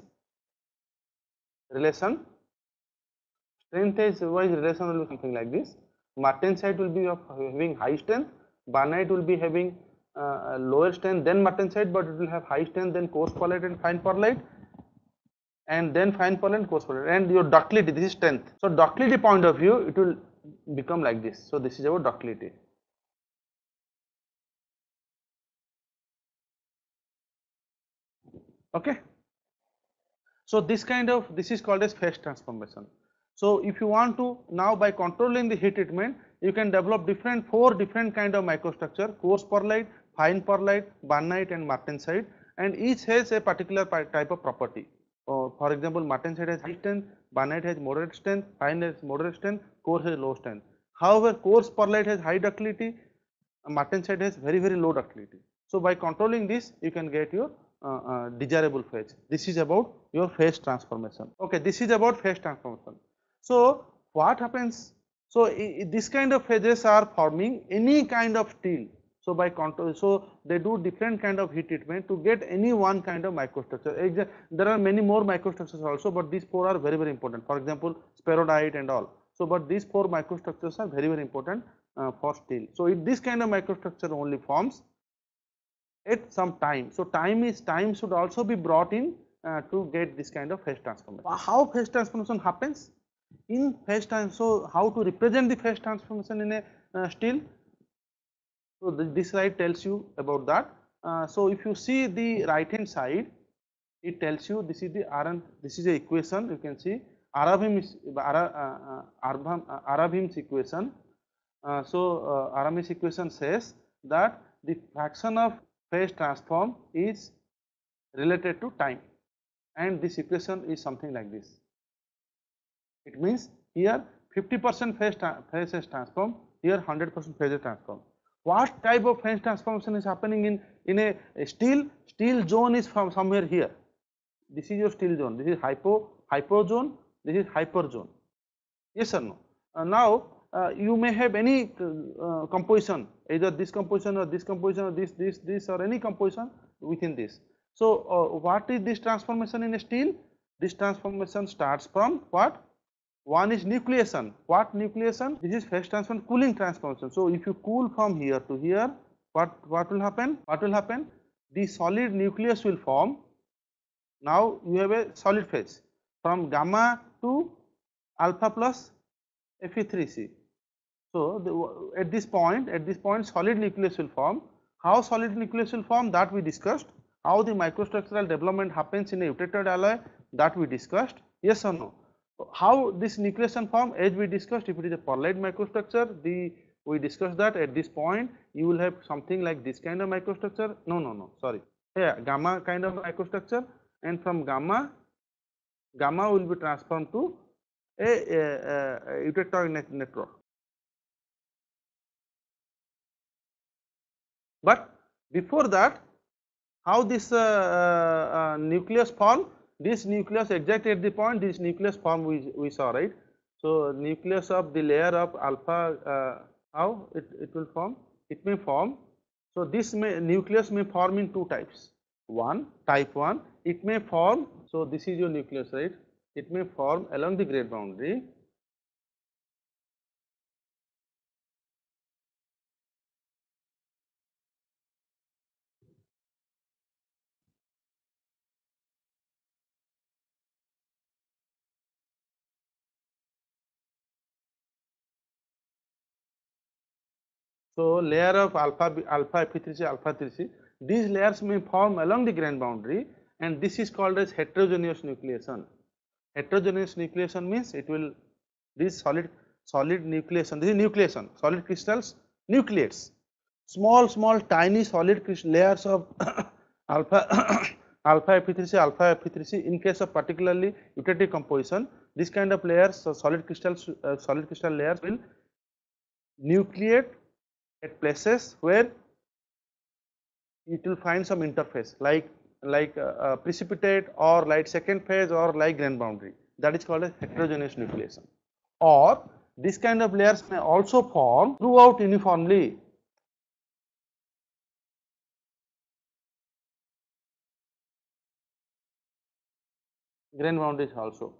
relation. Strength wise relation will be something like this. Martensite will be of having high strength, bainite will be having lower strength than martensite, but it will have high strength than coarse pearlite and fine pearlite, and then fine pearlite and coarse pearlite. And your ductility, this is strength. So ductility point of view, it will become like this. So this is our ductility. Okay. So this is called as phase transformation. So if you want to, now by controlling the heat treatment, you can develop four different kind of microstructure: coarse pearlite, fine pearlite, bainite and martensite, and each has a particular type of property. For example, martensite has high strength, bainite has moderate strength, fine has moderate strength, coarse has low strength. However, coarse pearlite has high ductility, martensite has very low ductility. So by controlling this, you can get your desirable phase. This is about your phase transformation. Okay, this is about phase transformation. So what happens? So this kind of phases are forming any kind of steel. So by control, so they do different kind of heat treatment to get any one kind of microstructure. There are many more microstructures also, but these four are very important. For example, spheroidite and all. So but these four microstructures are very important for steel. So if this kind of microstructure only forms at some time. So time should also be brought in to get this kind of phase transformation. How phase transformation happens? In phase time, so how to represent the phase transformation in a steel? So this slide tells you about that. So if you see the right hand side, it tells you this is the Rn. This is the equation. You can see Arabim's equation. Arabim's equation says that the fraction of phase transform is related to time, and this equation is something like this. It means here 50% phase is transformed, here 100% phase is transformed. What type of phase transformation is happening in a steel? Steel zone is from somewhere here. This is your steel zone. This is hypo zone. This is hyper zone. Yes or no? Now you may have any composition, either this composition or this composition or this or any composition within this. So what is this transformation in steel? This transformation starts from what? One is nucleation. What nucleation? This is phase transformation, cooling transformation. So if you cool from here to here, what will happen? What will happen? The solid nucleus will form. Now you have a solid phase from gamma to alpha plus Fe3C. So at this point solid nucleus will form. How solid nucleus will form, that we discussed. How the microstructural development happens in a eutectoid alloy, that we discussed. Yes or no? How this nucleation form, as we discussed, if it is a pearlite microstructure, we discussed that at this point you will have something like this kind of microstructure. No, sorry. Yeah, gamma kind of microstructure, and from gamma will be transformed to a eutectoid network. But before that, how this nucleus form? This nucleus exactly at the point this nucleus form we saw, right? So nucleus of the layer of alpha, how it will form? It may form. So this nucleus may form in two types. Type 1, it may form. So this is your nucleus, right? It may form along the grade boundary. So layer of alpha epithelium, alpha 3C, these layers may form along the grain boundary, and this is called as heterogeneous nucleation. Heterogeneous nucleation means it will, this solid nucleation, this is nucleation, solid crystals nucleates, small tiny solid layers of alpha alpha epithelium, alpha epithelium. In case of particularly eutatic composition, this kind of layers, so solid crystal layers will nucleate at places where it will find some interface like precipitate or like second phase or like grain boundary, that is called as heterogeneous nucleation. Or this kind of layers may also form throughout uniformly. Grain boundaries also.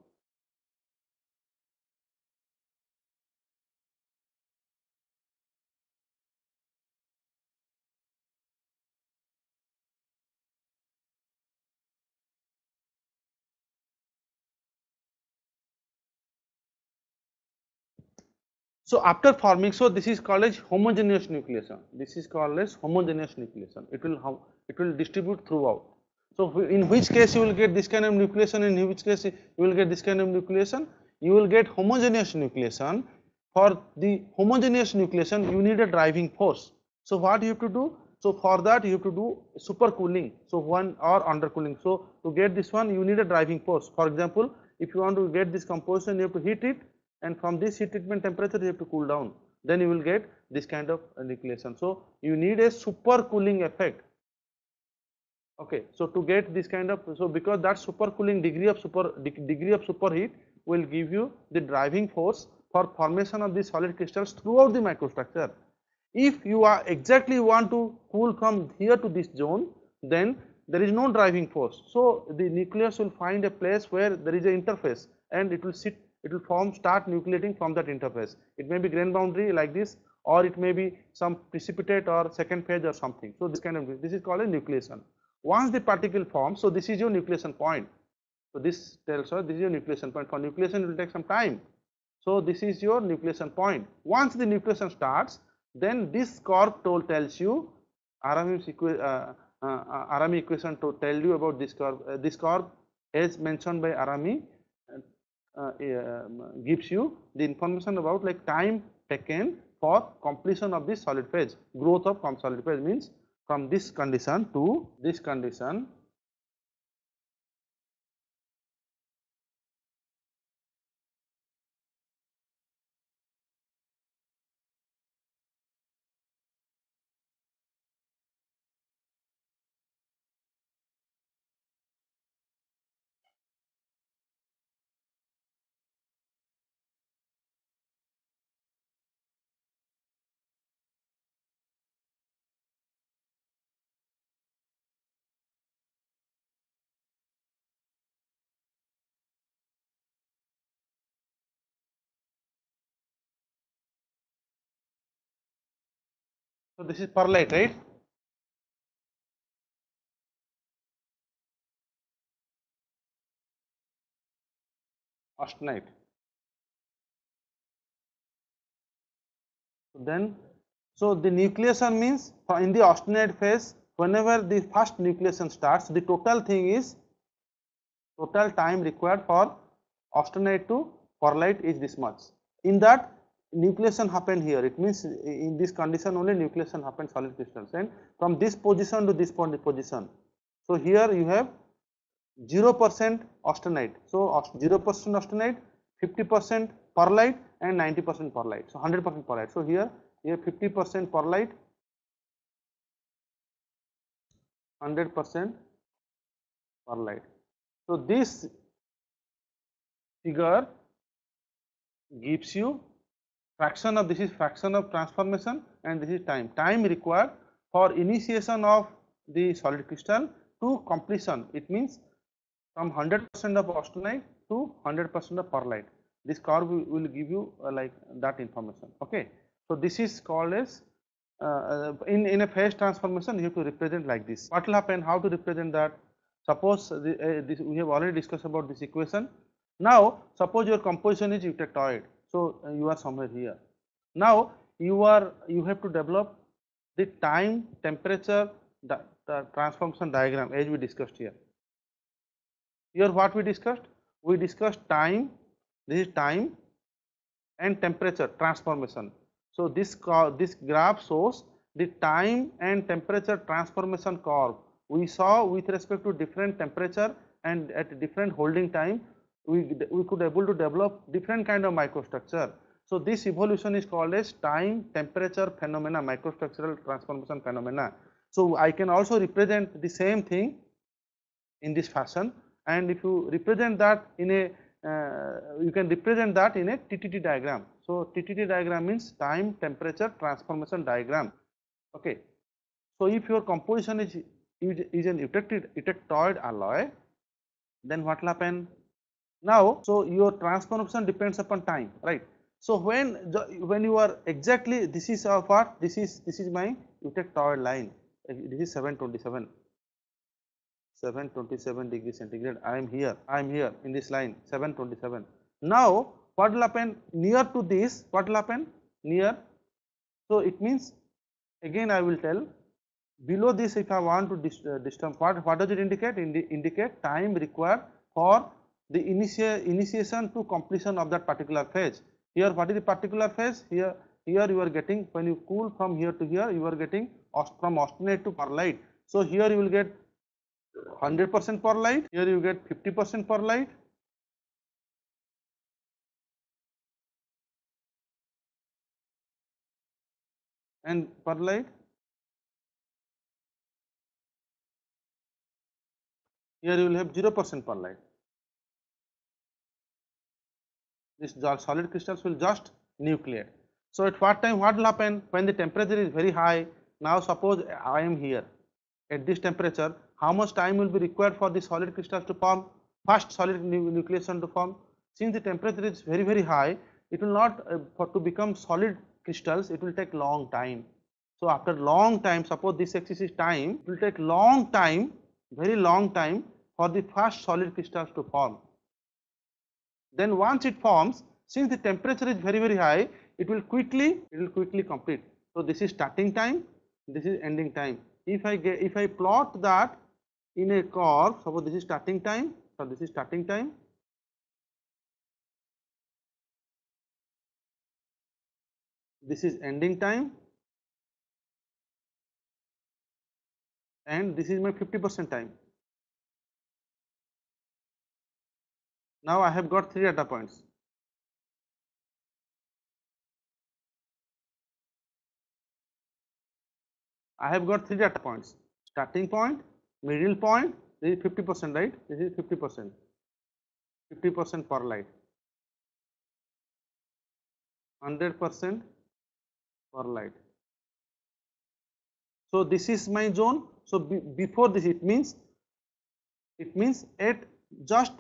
So after forming, so this is called as homogeneous nucleation. This is called as homogeneous nucleation. It will distribute throughout. So in which case you will get this kind of nucleation, in which case you will get this kind of nucleation? You will get homogeneous nucleation. For the homogeneous nucleation, you need a driving force. So what you have to do? So for that you have to do supercooling. So one or undercooling. So to get this one, you need a driving force. For example, if you want to get this composition, you have to heat it, and from this heat treatment temperature you have to cool down. Then you will get this kind of nucleation. So you need a supercooling effect. Okay, so to get this kind of, so because that supercooling degree of superheat will give you the driving force for formation of these solid crystals throughout the microstructure. If you are exactly want to cool from here to this zone, then there is no driving force. So the nucleus will find a place where there is an interface, and it will start nucleating from that interface. It may be grain boundary like this, or it may be some precipitate or second phase or something. So this is called a nucleation. Once the particle forms, so this is your nucleation point. So this tells us this is your nucleation point. For nucleation, it will take some time. So this is your nucleation point. Once the nucleation starts, then this curve tells you Arami equation to tell you about this curve. This curve, as mentioned by Arami, gives you the information about like time taken for completion of this solid phase. Growth of solid phase means from this condition to this condition. So this is perlite, right? Austenite. Then, So the nucleation means in the austenite phase, whenever the first nucleation starts, the total thing is total time required for austenite to perlite is this much. In that nucleation happen here, it means in this condition only nucleation happens solid crystals, and from this position to this position. So here you have 0% austenite. So 0% austenite, 50% perlite and 90% perlite. So 100% perlite. So here you have 50% perlite, 100% perlite. So this figure gives you fraction of, this is fraction of transformation and this is time. Time required for initiation of the solid crystal to completion. It means from 100% of austenite to 100% of perlite. This curve will give you like that information. Okay. So this is called as in a phase transformation you have to represent like this. What will happen? How to represent that? Suppose this we have already discussed about this equation. Now suppose your composition is eutectoid. So you are somewhere here. Now you have to develop the time temperature the transformation diagram as we discussed here. Here what we discussed? We discussed time, this is time and temperature transformation. So this graph shows the time and temperature transformation curve. We saw with respect to different temperature and at different holding time, we could able to develop different kind of microstructure. So this evolution is called as time temperature phenomena, microstructural transformation phenomena. So I can also represent the same thing in this fashion, and if you represent that in a you can represent that in a TTT diagram. So TTT diagram means time temperature transformation diagram. Okay. So if your composition is an eutectoid alloy, then what will happen? Now, so your transformation depends upon time, right? So when you are exactly, this is our part, this is my eutectoid line. This is 727 degrees centigrade. I am here in this line 727. Now what will happen near to this? What will happen near? So it means, again I will tell, below this if I want to disturb, what does it indicate? Indicate time required for the initiation to completion of that particular phase. Here what is the particular phase? Here you are getting, when you cool from here to here, you are getting from austenite to perlite. So here you will get 100% perlite, here you get 50% perlite, and perlite, here you will have 0% perlite. This solid crystals will just nucleate. So at what time what will happen? When the temperature is very high, now suppose I am here at this temperature, how much time will be required for the solid crystals to form, first solid nucleation to form? Since the temperature is very high, it will not for to become solid crystals, it will take long time. So after long time, suppose this axis is time, it will take long time, very long time for the first solid crystals to form. Then once it forms, since the temperature is very high, it will quickly complete. So this is starting time, this is ending time. If I plot that in a curve, suppose this is starting time, so this is starting time, this is ending time, and this is my 50% time. Now I have got 3 data points. I have got 3 data points: starting point, middle point, this is 50%, right? This is 50%, 50% perlite, 100% perlite. So this is my zone. So before this, it means at just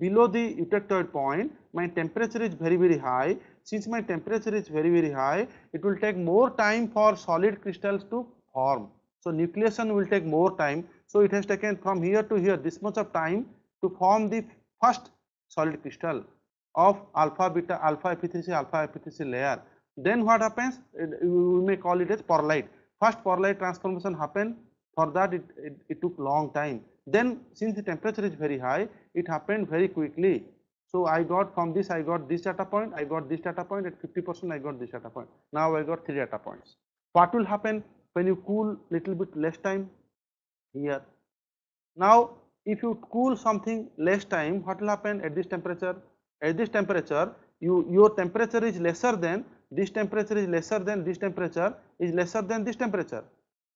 below the eutectoid point, my temperature is very high. Since my temperature is very high, it will take more time for solid crystals to form. So nucleation will take more time. So it has taken from here to here this much of time to form the first solid crystal of alpha beta alpha epithelial layer. Then what happens? We may call it as pearlite. First pearlite transformation happened. For that it took long time. Then since the temperature is very high, it happened very quickly. So I got from this, I got this data point, I got this data point, at 50% I got this data point. Now I got 3 data points. What will happen when you cool little bit less time? Here. Now if you cool something less time, what will happen at this temperature? At this temperature, your temperature is lesser than this temperature is lesser than this temperature is lesser than this temperature.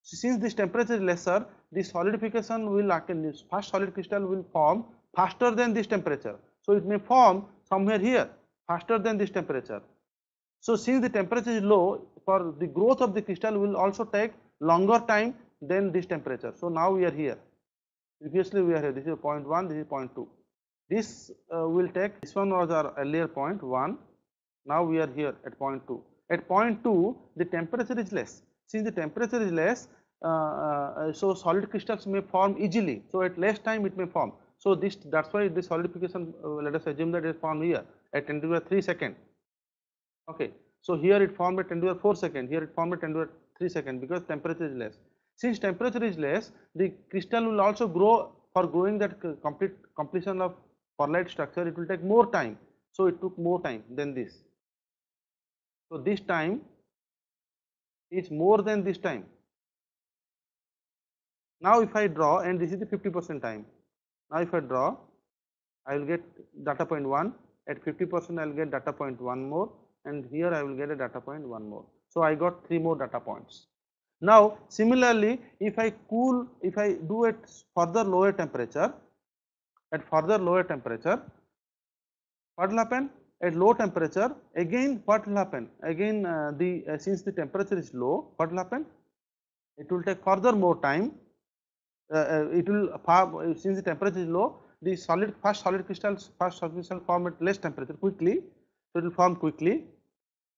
Since this temperature is lesser, the solidification will this first solid crystal will form faster than this temperature. So it may form somewhere here faster than this temperature. So since the temperature is low, for the growth of the crystal will also take longer time than this temperature. So now we are here. Previously we are here. This is point 1, this is point 2. This will take, this one was our earlier point 1. Now we are here at point 2. At point 2, the temperature is less. Since the temperature is less, so solid crystals may form easily. So at less time it may form. So that's why the solidification, let us assume that it is formed here at 10 to the 3 second. Okay. So here it formed at 10 to the 4 second. Here it formed at 10 to the 3 second because temperature is less. Since temperature is less, the crystal will also grow. For growing that completion of pearlite structure, it will take more time. So it took more time than this. So this time is more than this time. Now if I draw, and this is the 50% time. Now if I draw, I will get data point 1. At 50% I will get data point 1 more, and here I will get a data point 1 more. So I got 3 more data points. Now similarly, if I do at further lower temperature, what will happen? At low temperature, again what will happen? Again since the temperature is low, what will happen? It will take further more time. Since the temperature is low, the first solid crystal form at less temperature quickly. So it will form quickly.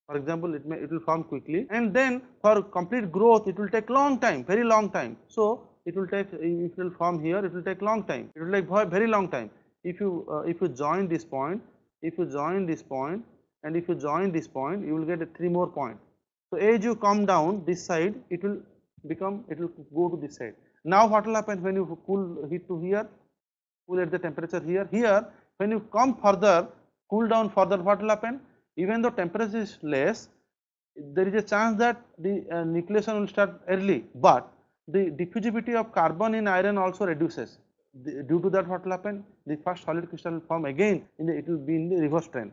For example, it will form quickly, and then for complete growth it will take long time, very long time. So it will take, if it will form here, it will take long time. It will take very long time. If you join this point, if you join this point, and if you join this point, you will get 3 more points. So as you come down this side, it will go to this side. Now what will happen when you cool heat to here, cool at the temperature here? Here, when you come further, cool down further, what will happen? Even though temperature is less, there is a chance that the nucleation will start early, but the diffusivity of carbon in iron also reduces. Due to that, what will happen? The first solid crystal will form again. It will be in the reverse trend.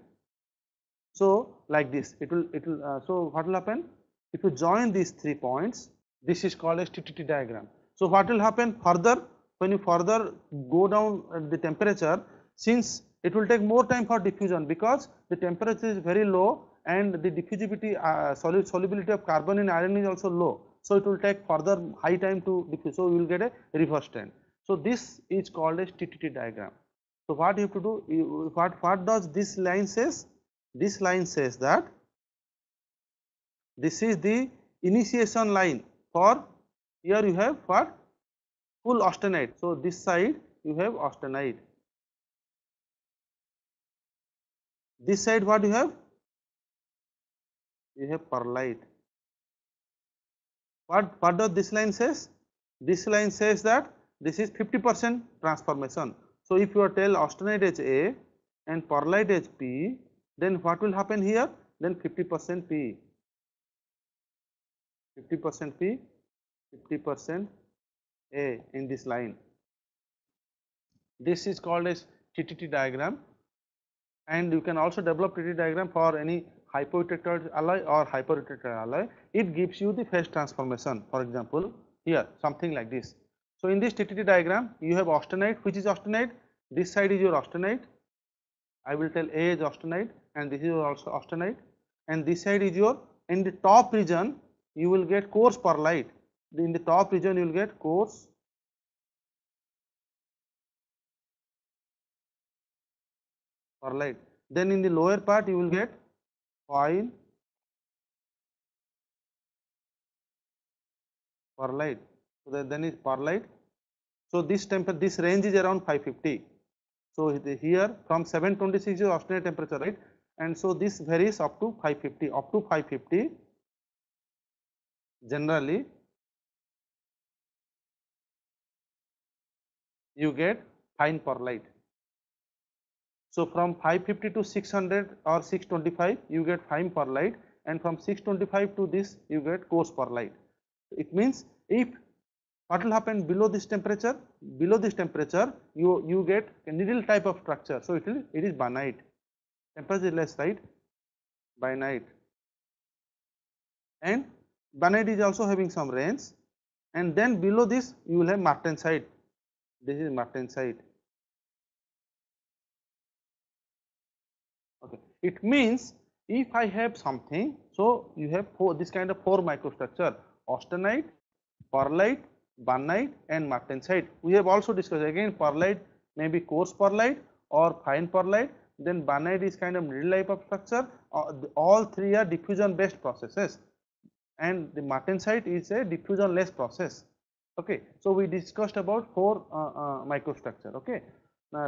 So like this, so what will happen? If you join these 3 points, this is called as TTT diagram. So what will happen further? When you further go down the temperature, since it will take more time for diffusion because the temperature is very low and the diffusivity, solubility of carbon in iron is also low. So it will take further high time to diffuse. So you will get a reverse trend. So this is called as TTT diagram. So what you have to do? What does this line says? This line says that this is the initiation line for, here you have what? Full austenite. So this side you have austenite. This side what you have? You have pearlite. What does this line says? This line says that this is 50% transformation. So if you tell austenite as A and pearlite as P, then what will happen here? Then 50% P, 50% P, 50% A in this line. This is called as TTT diagram, and you can also develop TTT diagram for any hypoheteroid alloy or hyperheteroid alloy. It gives you the phase transformation. For example, here something like this. So in this TTT diagram, you have austenite. Which is austenite? This side is your austenite. I will tell A is austenite, and this is also austenite. And this side is your, in the top region, you will get coarse pearlite. In the top region, you will get coarse pearlite. Then in the lower part, you will get fine pearlite. So then is pearlite. So this range is around 550. So here from 726 is austenite temperature, right? and so this varies up to 550. Up to 550 generally you get fine perlite. So from 550 to 600 or 625 you get fine perlite, and from 625 to this you get coarse perlite. It means if what will happen below this temperature? Below this temperature you get a needle type of structure. So it is bainite. Temperature is less, right? Bainite. And bainite is also having some range, and then below this you will have martensite. This is martensite. Okay, it means if I have something, so you have this kind of 4 microstructure: austenite, perlite, bainite and martensite. We have also discussed again perlite may be coarse perlite or fine perlite, then bainite is kind of needle type of structure. All three are diffusion based processes, and the martensite is a diffusion less process. Okay, so we discussed about 4 microstructure. Okay,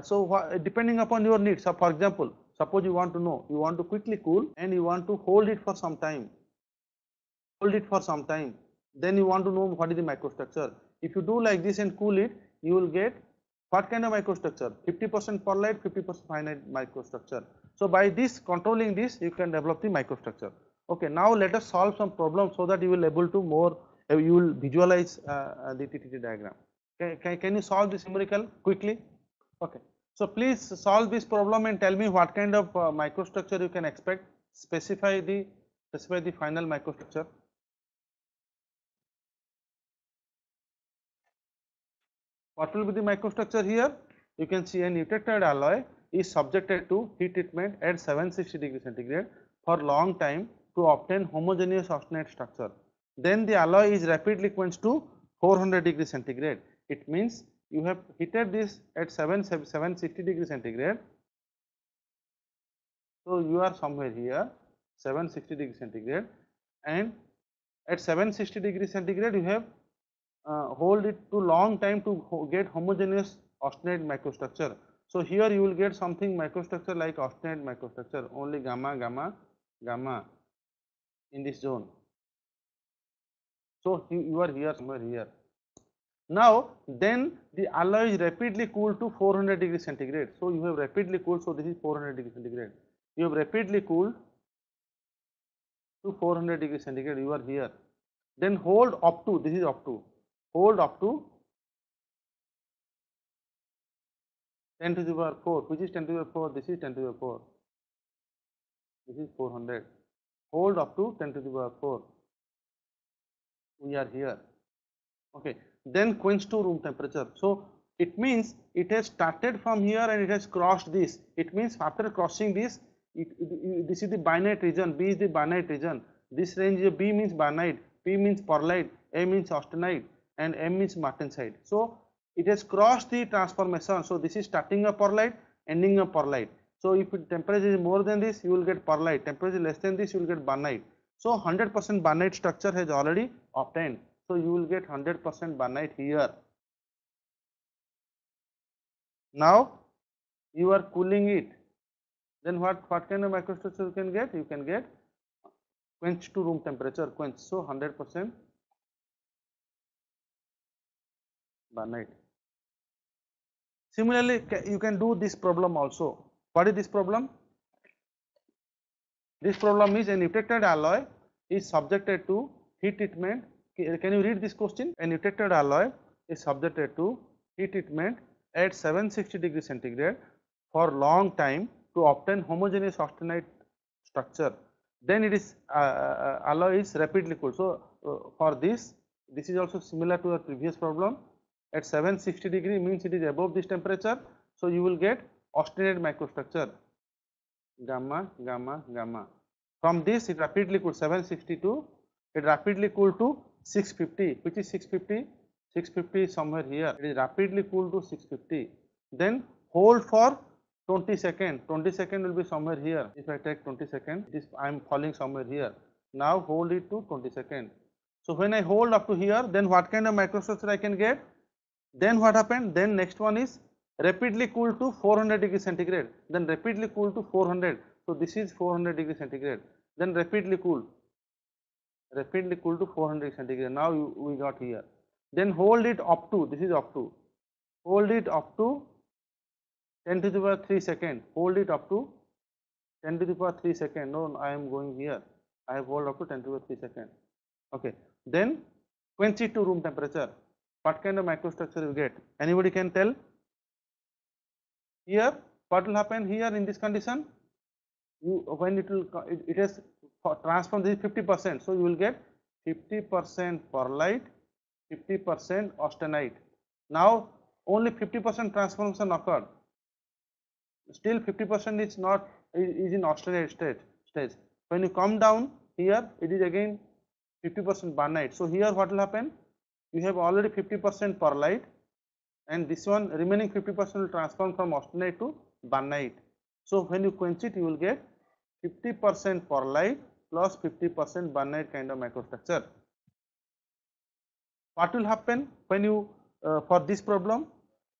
so depending upon your needs. So for example, suppose you want to know, you want to quickly cool and you want to hold it for some time, then you want to know what is the microstructure. If you do like this and cool it, you will get what kind of microstructure? 50% perlite, 50% finite microstructure. So by this, controlling this, you can develop the microstructure. Okay, now let us solve some problems so that you will able to more, you will visualize the TTT diagram. Can you solve this numerical quickly? Okay, so please solve this problem and tell me what kind of microstructure you can expect. Specify the final microstructure. What will be the microstructure here? You can see an eutectoid alloy is subjected to heat treatment at 760 degrees centigrade for long time to obtain homogeneous austenite structure. Then the alloy is rapidly quenched to 400 degrees centigrade. It means you have heated this at 760 degrees centigrade. So you are somewhere here 760 degrees centigrade, and at 760 degrees centigrade you have hold it to long time to get homogeneous austenite microstructure. So here you will get something microstructure like austenite microstructure, only gamma, gamma, gamma in this zone. So you are here somewhere here. Now then the alloy is rapidly cooled to 400 degrees centigrade. So you have rapidly cooled, so this is 400 degrees centigrade. You have rapidly cooled to 400 degrees centigrade, you are here. Then hold up to, this is up to, hold up to 10 to the power 4, which is 10 to the power 4, this is 10 to the power 4, this is 400, hold up to 10 to the power 4, we are here. Okay, then quench to room temperature. So it means it has started from here and it has crossed this. It means after crossing this, this is the bainite region, B is the bainite region. This range B means bainite, P means perlite, A means austenite and M means martensite. So it has crossed the transformation. So this is starting a perlite, ending a perlite. So if temperature is more than this, you will get perlite. Temperature less than this, you will get bainite. So 100% bainite structure has already obtained. So you will get 100% bainite here. Now you are cooling it. Then what kind of microstructure you can get? You can get quench to room temperature, quench. So 100% bainite. Similarly, you can do this problem also. What is this problem? This problem is an eutectoid alloy is subjected to heat treatment. Can you read this question? An eutectoid alloy is subjected to heat treatment at 760 degrees centigrade for long time to obtain homogeneous austenite structure. Then it is alloy is rapidly cooled. So for this is also similar to the previous problem. At 760 degree means it is above this temperature. So you will get austenite microstructure, gamma, gamma, gamma. From this it rapidly cooled 762. It rapidly cooled to 650. Which is 650? 650 is somewhere here. It is rapidly cooled to 650. Then hold for 20 seconds. 20 seconds will be somewhere here. If I take 20 seconds, I am falling somewhere here. Now hold it to 20 seconds. So when I hold up to here, then what kind of microstructure I can get? Then what happened? Then next one is rapidly cooled to 400 degrees centigrade. Then rapidly cooled to 400. So this is 400 degree centigrade. Then rapidly cool to 400 centigrade. Now we got here. Then hold it up to, this is up to, hold it up to 10 to the power 3 second. Hold it up to 10 to the power 3 second. No, I am going here. I have hold up to 10 to the power 3 second. Okay. Then quench it to room temperature. What kind of microstructure you get? Anybody can tell? Here, what will happen here in this condition? When it has transformed this 50%, so you will get 50% perlite, 50% austenite. Now only 50% transformation occurred. Still 50% is not is in austenite stage. When you come down here, it is again 50% barnite. So here what will happen? You have already 50% perlite, and this one remaining 50% will transform from austenite to barnite. So when you quench it, you will get 50% perlite plus 50% barnite kind of microstructure. What will happen when you for this problem,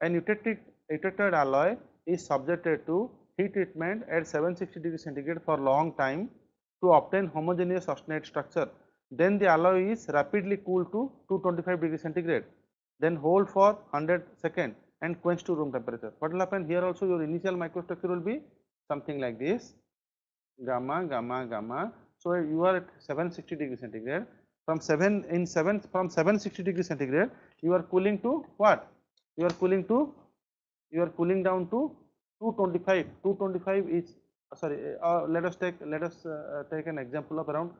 an eutectoid alloy is subjected to heat treatment at 760 degree centigrade for long time to obtain homogeneous austenite structure. Then the alloy is rapidly cooled to 225 degree centigrade. Then hold for 100 seconds and quench to room temperature. What will happen here? Also your initial microstructure will be something like this, gamma, gamma, gamma. So you are at 760 degree centigrade. From 760 degree centigrade, you are cooling to what? You are cooling down to 225. 225 is sorry. Let us take an example of around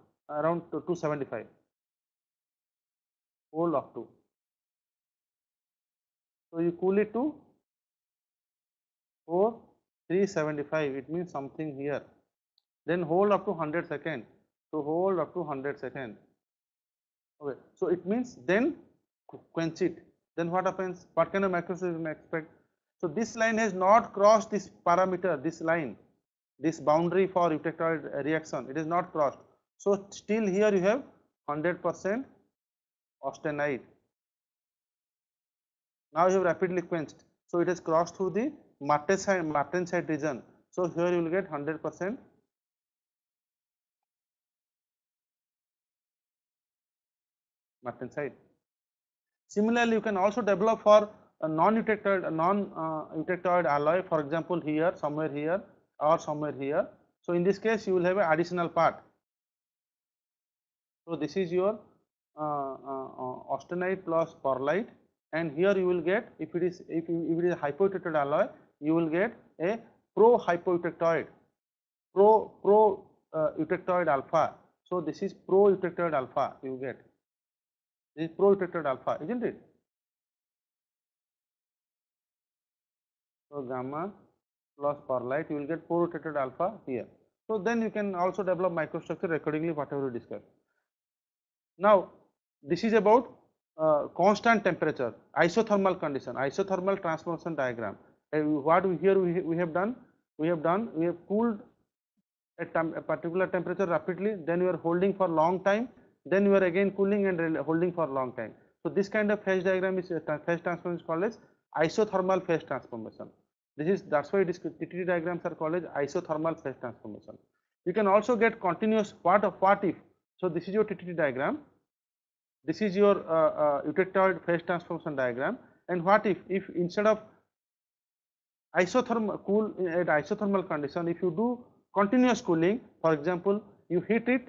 275. Hold up to. So you cool it to 375. It means something here. Then hold up to 100 seconds. So hold up to 100 seconds. Okay. So it means then quench it. Then what happens? What kind of microstructure you may expect? So this line has not crossed this parameter, this line, this boundary for eutectoid reaction. It is not crossed. So still here you have 100% austenite. Now you have rapidly quenched. So it has crossed through the martensite region. So here you will get 100% martensite. Similarly, you can also develop for a non-eutectoid alloy, for example, here, somewhere here, or somewhere here. So in this case, you will have an additional part. So this is your austenite plus perlite, and here you will get, if it is a hypoeutectoid alloy, you will get a pro-hypoeutectoid, eutectoid alpha. So this is pro-eutectoid alpha you get. This is pro-eutectoid alpha, isn't it? So gamma plus perlite, you will get pro-eutectoid alpha here. So then you can also develop microstructure accordingly, whatever we discussed. Now this is about constant temperature, isothermal condition, isothermal transformation diagram. What we have done, we have cooled at a particular temperature rapidly, then you are holding for long time, then you are again cooling and holding for long time. So this kind of phase diagram is phase transformation is called as isothermal phase transformation. That's why TTD diagrams are called as isothermal phase transformation. You can also get continuous what if. So this is your TTD diagram. This is your eutectoid phase transformation diagram. And what if instead of isothermal cool at isothermal condition, if you do continuous cooling, for example, you heat it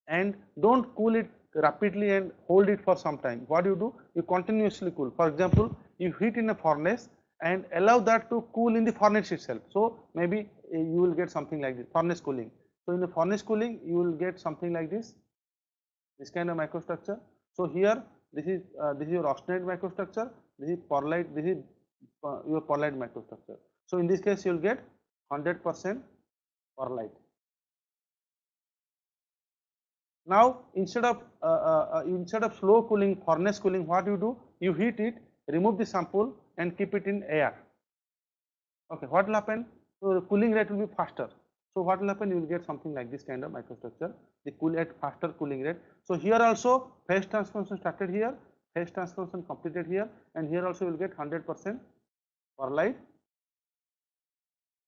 and don't cool it rapidly and hold it for some time. What you do? You continuously cool. For example, you heat in a furnace and allow that to cool in the furnace itself. So maybe you will get something like this, furnace cooling. So in the furnace cooling, you will get something like this kind of microstructure. So here this is your austenite microstructure, this is perlite, this is your perlite microstructure. So in this case you will get 100% perlite. Now instead of slow cooling, furnace cooling, what you do? You heat it, remove the sample and keep it in air. Okay, what will happen? So the cooling rate will be faster. So what will happen? You will get something like this kind of microstructure, the faster cooling rate. So here also phase transformation started here, phase transformation completed here, and here also you will get 100% perlite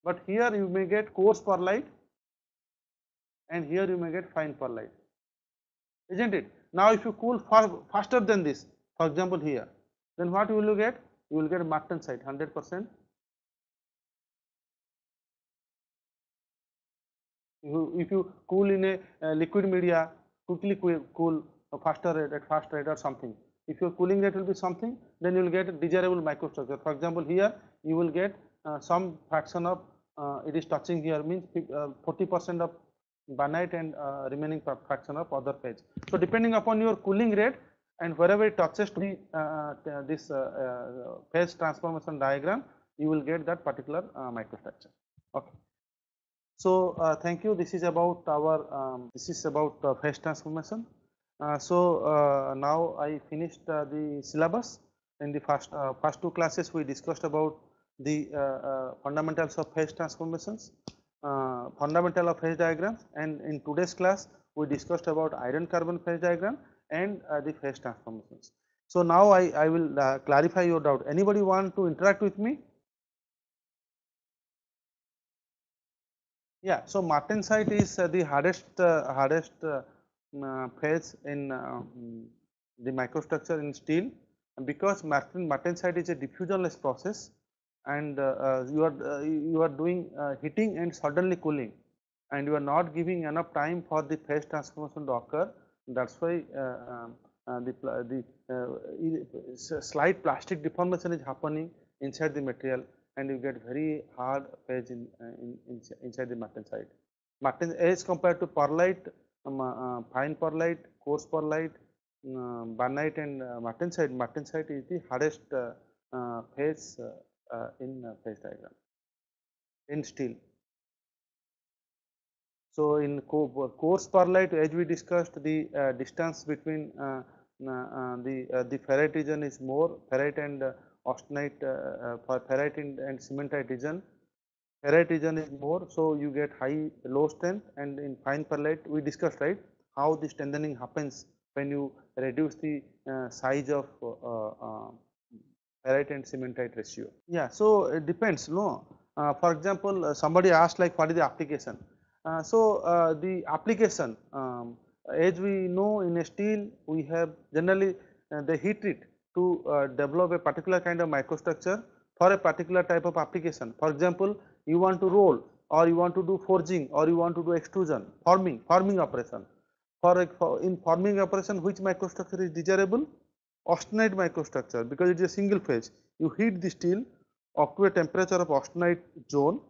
but here you may get coarse perlite and here you may get fine perlite, isn't it? Now if you cool faster than this, for example here, then what you will get? You will get martensite 100%. If you cool in a liquid media, quickly cool faster rate, at fast rate or something. If your cooling rate will be something, then you will get a desirable microstructure. For example, here you will get some fraction of it is touching here, means 40% of bainite and remaining fraction of other phase. So depending upon your cooling rate and wherever it touches to the this phase transformation diagram, you will get that particular microstructure. Okay. So thank you. This is about our phase transformation. Now I finished the syllabus. In the first two classes, we discussed about the fundamentals of phase transformations, fundamental of phase diagrams, and in today's class we discussed about iron carbon phase diagram and the phase transformations. So now I will clarify your doubt. Anybody want to interact with me? Yeah, so martensite is the hardest phase in the microstructure in steel, because martensite is a diffusionless process, and you are doing heating and suddenly cooling, and you are not giving enough time for the phase transformation to occur. That's why slight plastic deformation is happening inside the material, and you get very hard phase inside the martensite. As compared to perlite, fine perlite, coarse perlite, bainite and martensite is the hardest phase in phase diagram in steel. So in coarse perlite, as we discussed, the distance between the ferrite region is more, ferrite and austenite, for ferrite and cementite region, ferrite region is more, so you get low strength. And in fine perlite, we discussed, right, how the strengthening happens when you reduce the size of ferrite and cementite ratio. Yeah, so it depends, no. For example, somebody asked like what is the application. The application, as we know, in a steel we have generally they heat it to develop a particular kind of microstructure for a particular type of application. For example, you want to roll, or you want to do forging, or you want to do extrusion, forming operation. In forming operation, which microstructure is desirable? Austenite microstructure, because it is a single phase. You heat the steel up to a temperature of austenite zone,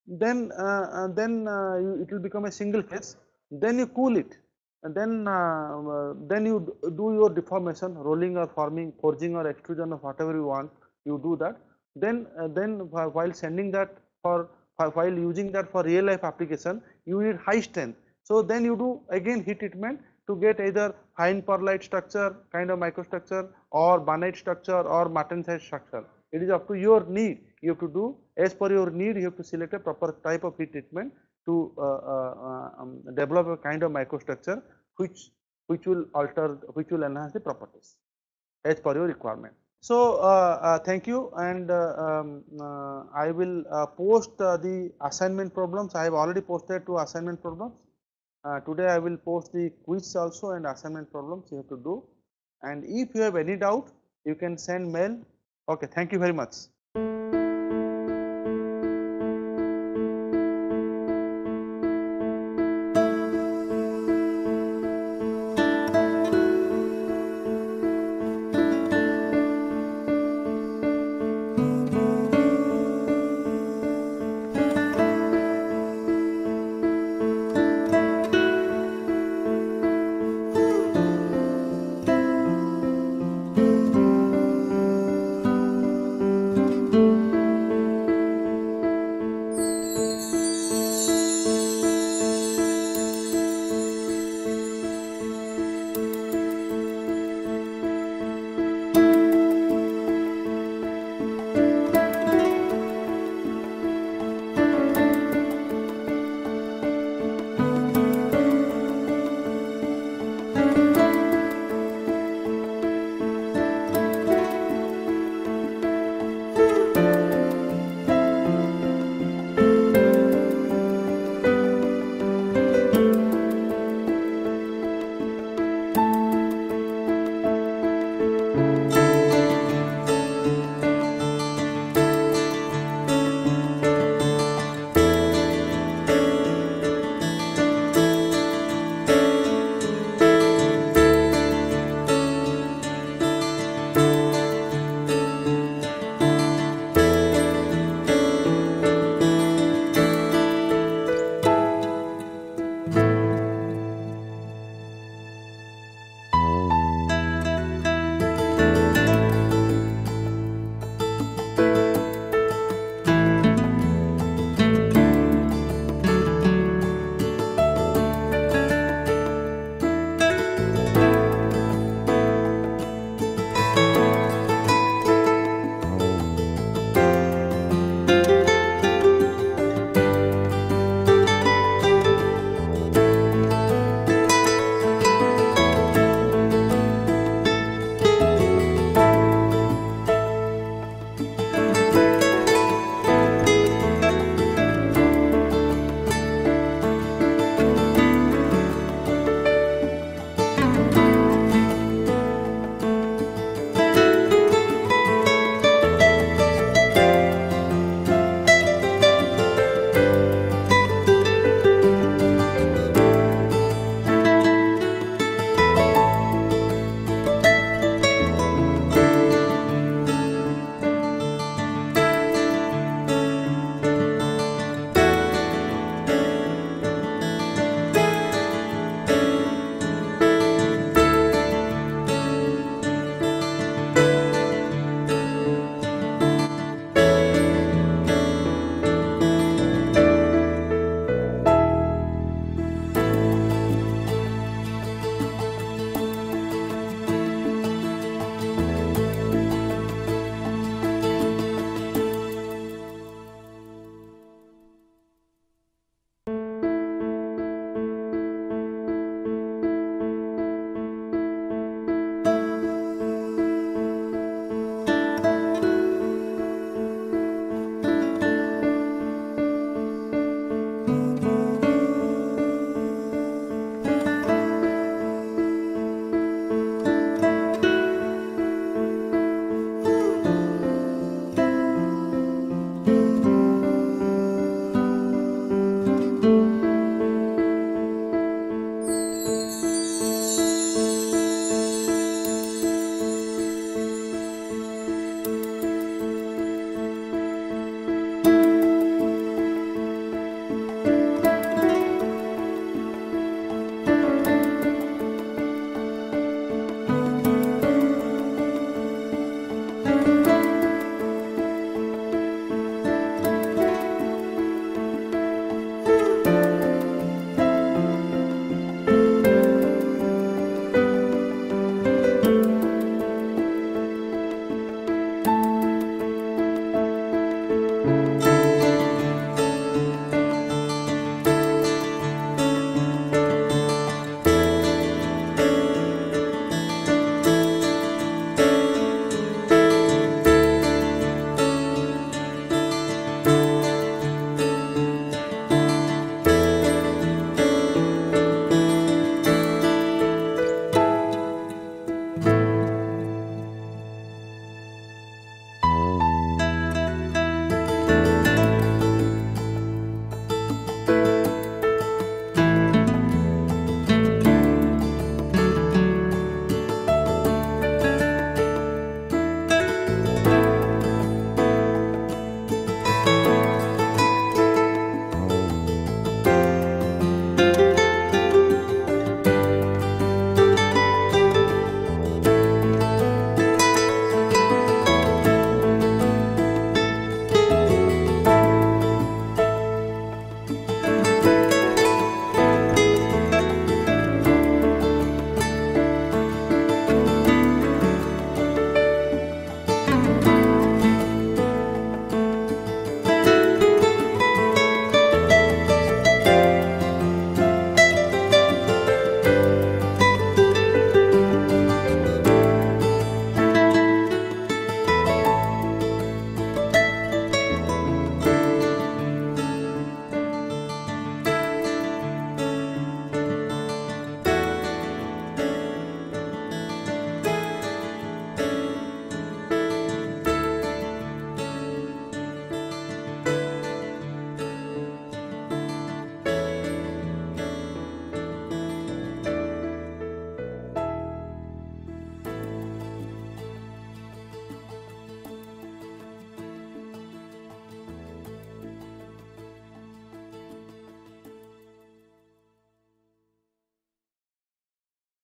then it will become a single phase. Then you cool it, and then you do your deformation, rolling or forming, forging or extrusion, or whatever you want, you do that. Then while sending that while using that for real life application, you need high strength. So then you do again heat treatment to get either fine perlite structure kind of microstructure, or bainite structure, or martensite structure. It is up to your need. You have to do as per your need. You have to select a proper type of heat treatment to develop a kind of microstructure which will enhance the properties as per your requirement. So thank you, and I will post the assignment problems. I have already posted 2 assignment problems. Today I will post the quiz also and assignment problems you have to do. And if you have any doubt, you can send mail. Okay, thank you very much.